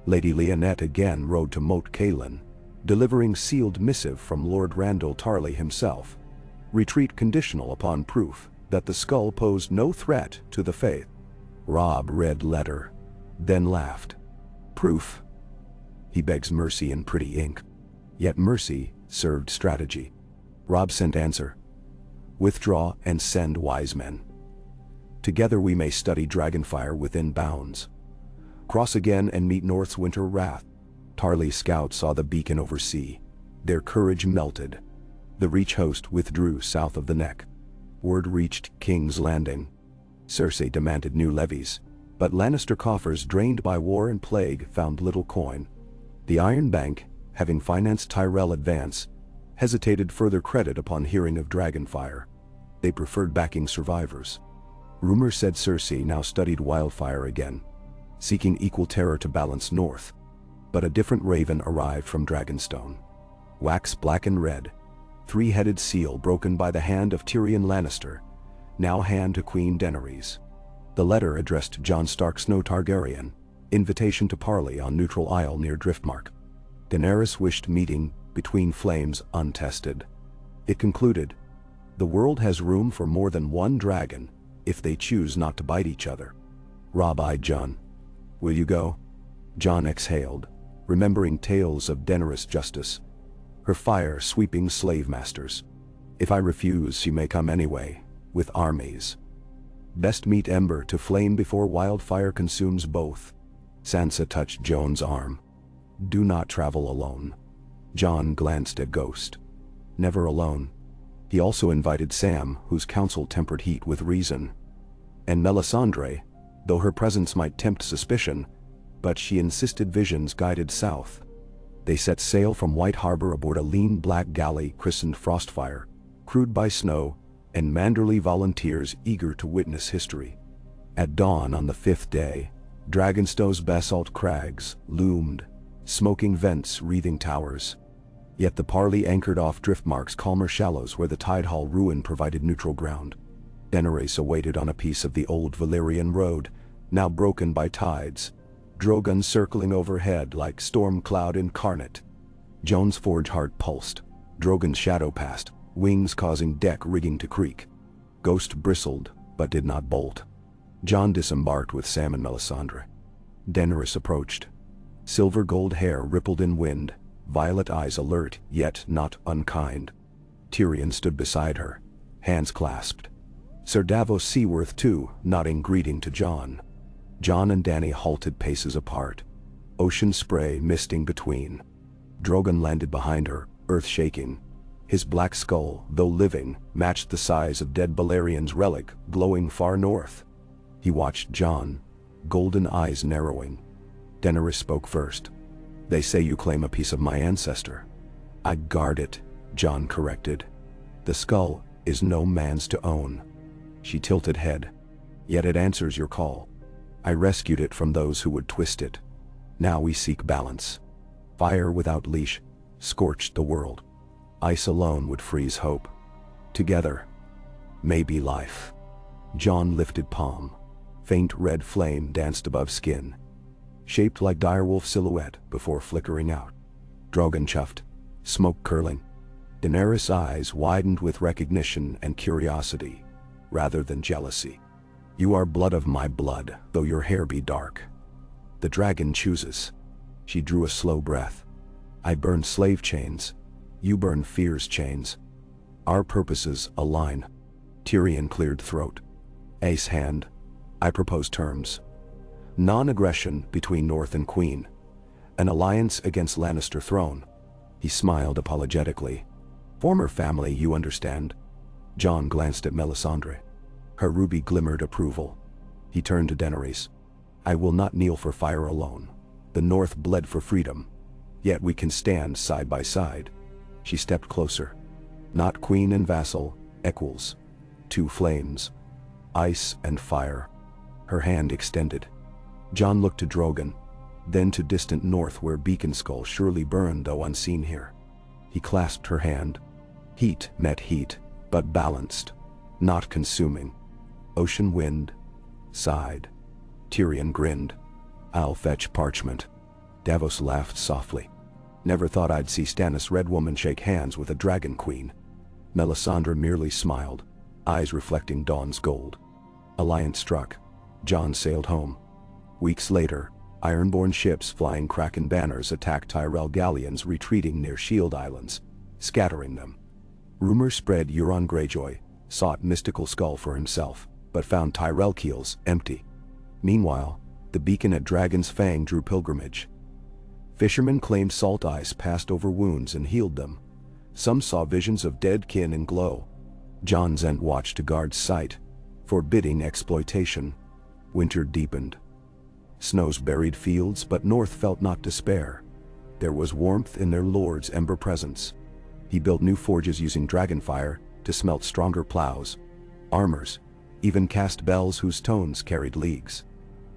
Lady Leonette again rode to Moat Cailin, delivering sealed missive from Lord Randall Tarley himself. Retreat conditional upon proof that the skull posed no threat to the faith. Robb read letter, then laughed. Proof? He begs mercy in pretty ink. Yet mercy served strategy. Robb sent answer. Withdraw and send wise men. Together we may study dragonfire within bounds. Cross again and meet North's winter wrath. Tarley's scouts saw the beacon over sea. Their courage melted. The Reach host withdrew south of the Neck. Word reached King's Landing. Cersei demanded new levies, but Lannister coffers drained by war and plague found little coin. The Iron Bank, having financed Tyrell advance, hesitated further credit upon hearing of dragonfire. They preferred backing survivors. Rumor said Cersei now studied wildfire again, seeking equal terror to balance north. But a different raven arrived from Dragonstone. Wax black and red, three-headed seal broken by the hand of Tyrion Lannister, now hand to Queen Daenerys. The letter addressed Jon Stark Snow Targaryen, invitation to parley on neutral isle near Driftmark. Daenerys wished meeting between flames untested. It concluded, the world has room for more than one dragon, if they choose not to bite each other. Robb eyed Jon. Will you go? Jon exhaled, remembering tales of Daenerys' justice. Her fire sweeping slave masters. If I refuse, she may come anyway, with armies. Best meet ember to flame before wildfire consumes both. Sansa touched Jon's arm. Do not travel alone. Jon glanced at Ghost. Never alone. He also invited Sam, whose counsel tempered heat with reason. And Melisandre, though her presence might tempt suspicion, but she insisted visions guided south. They set sail from White Harbor aboard a lean black galley christened Frostfire, crewed by Snow and Manderly volunteers eager to witness history. At dawn on the fifth day, Dragonstone's basalt crags loomed, smoking vents wreathing towers. Yet the parley anchored off Driftmark's calmer shallows where the Tidehall ruin provided neutral ground. Daenerys awaited on a piece of the old Balerion road, now broken by tides, Drogon circling overhead like storm cloud incarnate. Jon's forge heart pulsed. Drogon's shadow passed, wings causing deck rigging to creak. Ghost bristled, but did not bolt. Jon disembarked with Sam and Melisandre. Daenerys approached. Silver gold hair rippled in wind, violet eyes alert yet not unkind. Tyrion stood beside her, hands clasped. Sir Davos Seaworth too, nodding greeting to Jon. Jon and Dany halted paces apart, ocean spray misting between. Drogon landed behind her, earth shaking. His black skull, though living, matched the size of dead Balerion's relic, glowing far north. He watched Jon, golden eyes narrowing. Daenerys spoke first. "They say you claim a piece of my ancestor." "I guard it," Jon corrected. "The skull is no man's to own." She tilted head. "Yet it answers your call. I rescued it from those who would twist it. Now we seek balance. Fire without leash scorched the world. Ice alone would freeze hope. Together, maybe life." Jon lifted palm. Faint red flame danced above skin, shaped like direwolf silhouette before flickering out. Drogon chuffed, smoke curling. Daenerys' eyes widened with recognition and curiosity, rather than jealousy. "You are blood of my blood, though your hair be dark. The dragon chooses." She drew a slow breath. "I burn slave chains. You burn fear's chains. Our purposes align." Tyrion cleared throat. Ace hand. "I propose terms. Non-aggression between North and Queen. An alliance against Lannister throne." He smiled apologetically. "Former family, you understand." Jon glanced at Melisandre. Her ruby glimmered approval. He turned to Daenerys. "I will not kneel for fire alone. The North bled for freedom. Yet we can stand side by side." She stepped closer. "Not queen and vassal, equals. Two flames. Ice and fire." Her hand extended. Jon looked to Drogon, then to distant north where Beaconskull surely burned though unseen here. He clasped her hand. Heat met heat, but balanced, not consuming. Ocean wind sighed. Tyrion grinned. "I'll fetch parchment." Davos laughed softly. "Never thought I'd see Stannis' Red Woman shake hands with a dragon queen." Melisandre merely smiled, eyes reflecting dawn's gold. Alliance struck. Jon sailed home. Weeks later, ironborn ships flying Kraken banners attacked Tyrell galleons retreating near Shield Islands, scattering them. Rumor spread Euron Greyjoy sought mystical skull for himself, but found Tyrell keels empty. Meanwhile, the beacon at Dragon's Fang drew pilgrimage. Fishermen claimed salt ice passed over wounds and healed them. Some saw visions of dead kin in glow. Jon Zent watched to guard sight, forbidding exploitation. Winter deepened. Snows buried fields, but North felt not despair. There was warmth in their lord's ember presence. He built new forges using dragonfire to smelt stronger plows, armors, even cast bells whose tones carried leagues.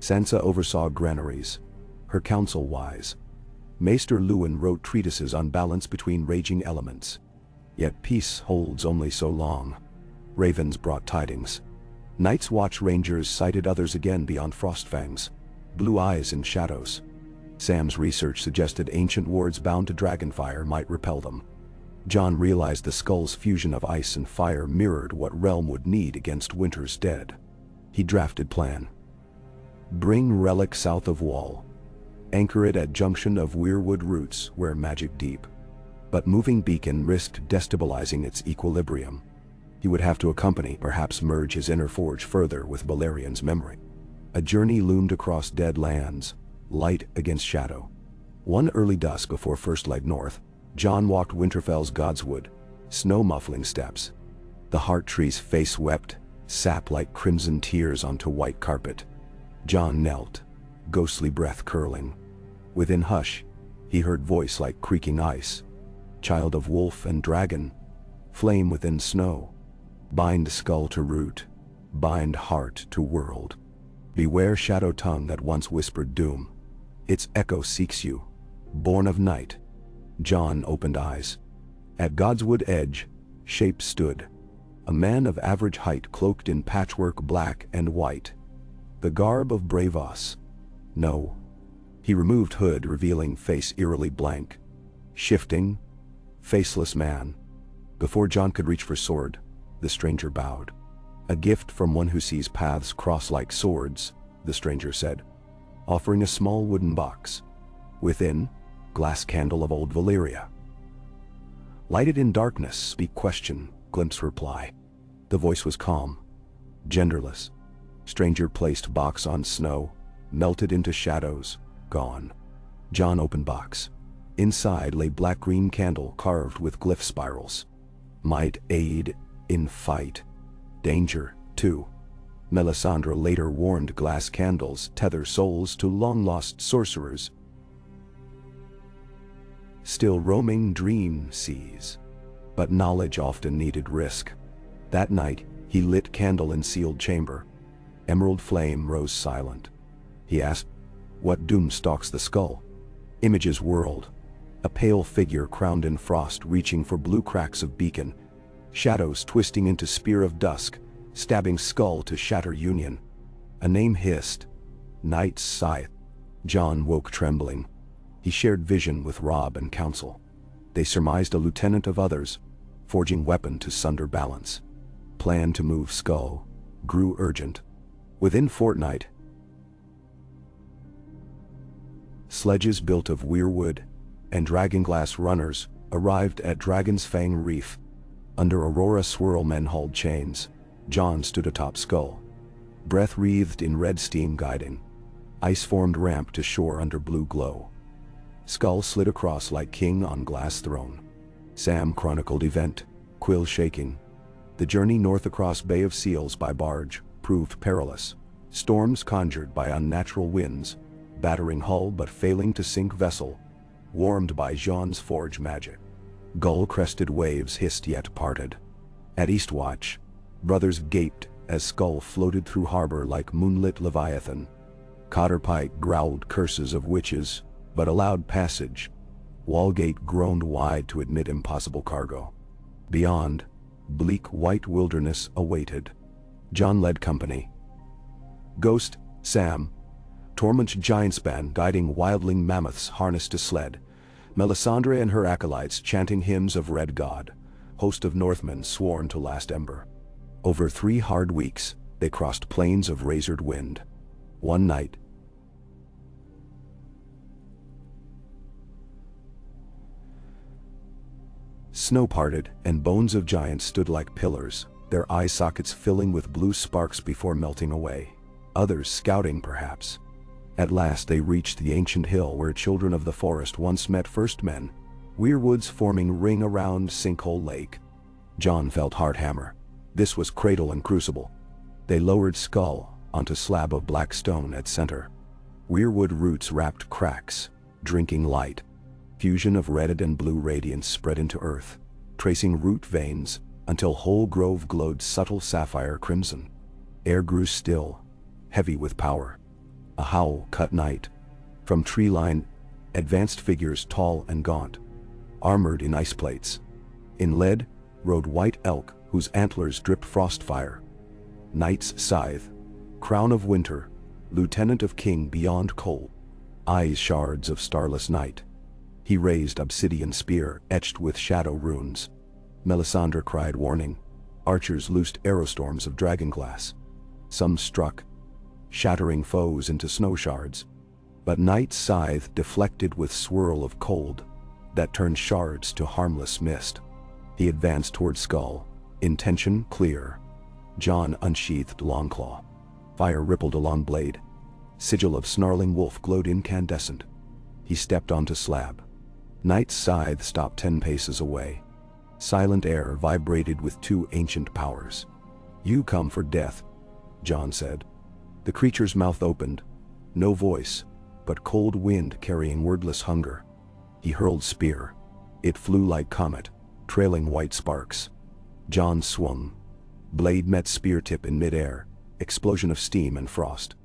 Sansa oversaw granaries, her counsel wise. Maester Luwin wrote treatises on balance between raging elements. Yet peace holds only so long. Ravens brought tidings. Night's Watch rangers sighted others again beyond Frostfangs, blue eyes in shadows. Sam's research suggested ancient wards bound to dragonfire might repel them. Jon realized the skull's fusion of ice and fire mirrored what realm would need against winter's dead. He drafted plan. Bring relic south of wall. Anchor it at junction of weirwood roots where magic deep. But moving beacon risked destabilizing its equilibrium. He would have to accompany, perhaps merge his inner forge further with Balerion's memory. A journey loomed across dead lands, light against shadow. One early dusk before first leg north, Jon walked Winterfell's Godswood, snow-muffling steps. The heart tree's face wept, sap like crimson tears onto white carpet. Jon knelt, ghostly breath curling. Within hush, he heard voice like creaking ice. Child of wolf and dragon, flame within snow. Bind skull to root, bind heart to world. Beware shadow tongue that once whispered doom. Its echo seeks you, born of night. Jon opened eyes. At Godswood edge, shape stood. A man of average height cloaked in patchwork black and white. The garb of Bravos. No. He removed hood, revealing face eerily blank. Shifting, faceless man. Before Jon could reach for sword, the stranger bowed. A gift from one who sees paths cross like swords, the stranger said, offering a small wooden box. Within, glass candle of old Valyria. Lighted in darkness, speak question, glimpse reply. The voice was calm, genderless. Stranger placed box on snow, melted into shadows, gone. Jon opened box. Inside lay black-green candle carved with glyph spirals. might aid in fight. Danger, too. Melisandre later warned glass candles tether souls to long-lost sorcerers, still roaming dream seas. But knowledge often needed risk. That night, he lit candle in sealed chamber. Emerald flame rose silent. He asked, "What doom stalks the skull?" Images whirled. A pale figure crowned in frost reaching for blue cracks of beacon. Shadows twisting into spear of dusk, stabbing skull to shatter union. A name hissed. Knight's Scythe. Jon woke trembling. He shared vision with Robb and council. They surmised a lieutenant of others, forging weapon to sunder balance. Plan to move skull grew urgent. Within fortnight, sledges built of weirwood and dragonglass runners arrived at Dragon's Fang Reef. Under Aurora swirl men hauled chains. Jon stood atop skull, breath wreathed in red steam guiding. Ice-formed ramp to shore under blue glow. Skull slid across like king on glass throne. Sam chronicled event, quill shaking. The journey north across Bay of Seals by barge proved perilous. Storms conjured by unnatural winds, battering hull but failing to sink vessel, warmed by Jon's forge magic. Gull-crested waves hissed yet parted. At Eastwatch, brothers gaped as Skull floated through harbor like moonlit leviathan. Cotterpike growled curses of witches, but allowed passage. Walgate groaned wide to admit impossible cargo. Beyond, bleak white wilderness awaited. Jon led company. Ghost, Sam, Tormund's giantspan guiding wildling mammoths harnessed to sled. Melisandre and her acolytes chanting hymns of Red God, host of Northmen sworn to last ember. Over 3 hard weeks, they crossed plains of razored wind. One night, snow parted and bones of giants stood like pillars, their eye sockets filling with blue sparks before melting away. Others scouting perhaps. At last they reached the ancient hill where children of the forest once met first men, weirwoods forming ring around Sinkhole Lake. Jon felt heart hammer. This was cradle and crucible. They lowered Skull onto slab of black stone at center. Weirwood roots wrapped cracks, drinking light. Fusion of red and blue radiance spread into earth, tracing root veins until whole grove glowed subtle sapphire crimson. Air grew still, heavy with power. A howl cut night. From tree line, advanced figures tall and gaunt, armored in ice plates. In lead, rode white elk whose antlers dripped frost fire. Knight's Scythe, crown of winter, lieutenant of king beyond cold. Eyes shards of starless night. He raised obsidian spear etched with shadow runes. Melisandre cried warning. Archers loosed arrowstorms of dragonglass. Some struck, shattering foes into snow shards. But Knight's Scythe deflected with swirl of cold that turned shards to harmless mist. He advanced toward Skull, intention clear. Jon unsheathed longclaw. Fire rippled along blade. Sigil of snarling wolf glowed incandescent. He stepped onto slab. Knight's Scythe stopped 10 paces away. Silent air vibrated with 2 ancient powers. "You come for death," Jon said. The creature's mouth opened. No voice, but cold wind carrying wordless hunger. He hurled spear. It flew like comet, trailing white sparks. Jon swung. Blade met spear tip in midair, explosion of steam and frost.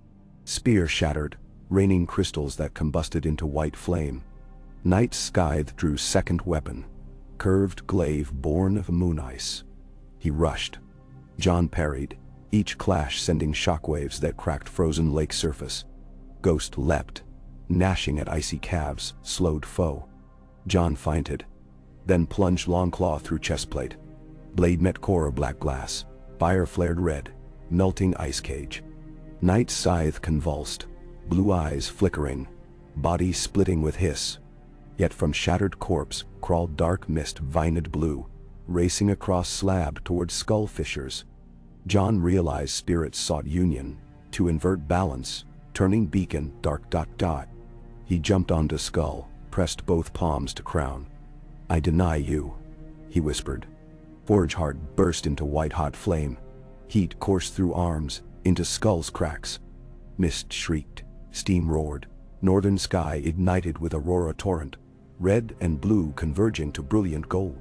Spear shattered, raining crystals that combusted into white flame. Knight's Scythe drew second weapon, curved glaive born of moon ice. He rushed. Jon parried, each clash sending shockwaves that cracked frozen lake surface. Ghost leapt, gnashing at icy calves, slowed foe. Jon feinted, then plunged long claw through chestplate. Blade met core of black glass, fire flared red, melting ice cage. Knight's Scythe convulsed, blue eyes flickering, body splitting with hiss. Yet from shattered corpse crawled dark mist vined blue, racing across slab toward skull fissures. Jon realized spirits sought union, to invert balance, turning beacon dark dot dot. He jumped onto Skull, pressed both palms to crown. "I deny you," he whispered. Forge heart burst into white-hot flame. Heat coursed through arms, into skulls cracks. Mist shrieked, steam roared, northern sky ignited with aurora torrent, red and blue converging to brilliant gold.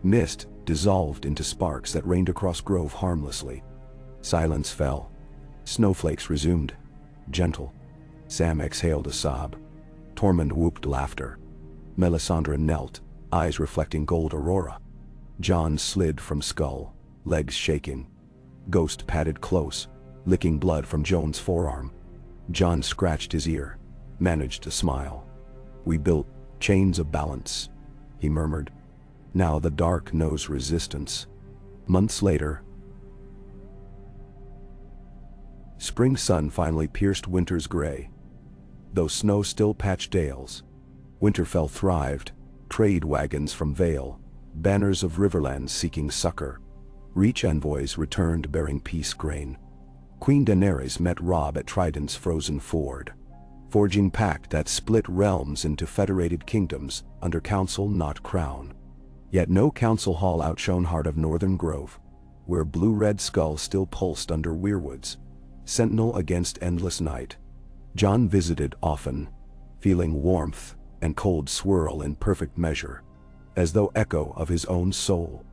Mist dissolved into sparks that rained across grove harmlessly. Silence fell. Snowflakes resumed, gentle. Sam exhaled a sob. Tormund whooped laughter. Melisandre knelt, eyes reflecting gold aurora. Jon slid from skull, legs shaking. Ghost padded close, licking blood from Jon's forearm. Jon scratched his ear, managed to smile. "We built chains of balance," he murmured. "Now the dark knows resistance." Months later, spring sun finally pierced winter's gray. Though snow still patched dales, Winterfell thrived. Trade wagons from Vale, banners of Riverlands seeking succor. Reach envoys returned bearing peace grain. Queen Daenerys met Robb at Trident's frozen ford, forging pact that split realms into federated kingdoms under council not crown. Yet no council hall outshone heart of Northern Grove, where blue-red skull still pulsed under weirwoods, sentinel against endless night. Jon visited often, feeling warmth and cold swirl in perfect measure, as though echo of his own soul.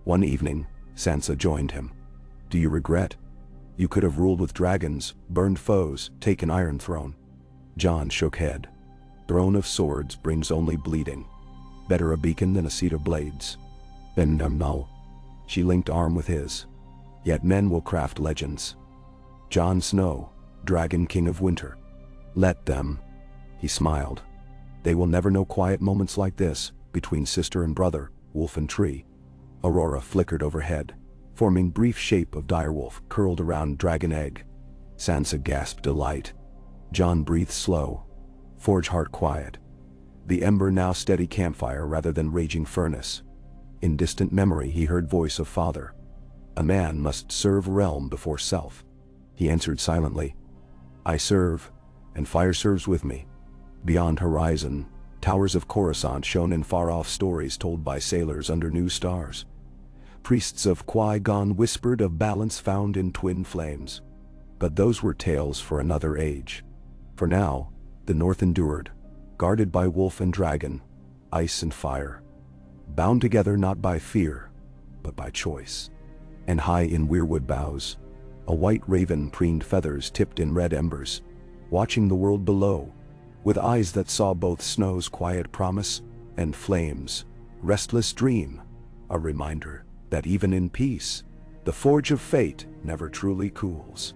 One evening, Sansa joined him. "Do you regret? You could have ruled with dragons, burned foes, taken Iron Throne." Jon shook head. "Throne of swords brings only bleeding. Better a beacon than a seat of blades." "Then no." She linked arm with his. "Yet men will craft legends. Jon Snow, Dragon King of Winter. Let them." He smiled. "They will never know quiet moments like this, between sister and brother, wolf and tree." Aurora flickered overhead, forming brief shape of direwolf curled around dragon egg. Sansa gasped delight. Jon breathed slow, forge heart quiet. The ember now steady campfire rather than raging furnace. In distant memory he heard voice of father. "A man must serve realm before self." He answered silently, "I serve, and fire serves with me." Beyond horizon, towers of Coruscant shone in far-off stories told by sailors under new stars. Priests of Qui-Gon whispered of balance found in twin flames. But those were tales for another age. For now, the North endured, guarded by wolf and dragon, ice and fire. Bound together not by fear, but by choice. And high in weirwood boughs, a white raven preened feathers tipped in red embers, watching the world below, with eyes that saw both snow's quiet promise and flame's restless dream, a reminder that even in peace, the forge of fate never truly cools.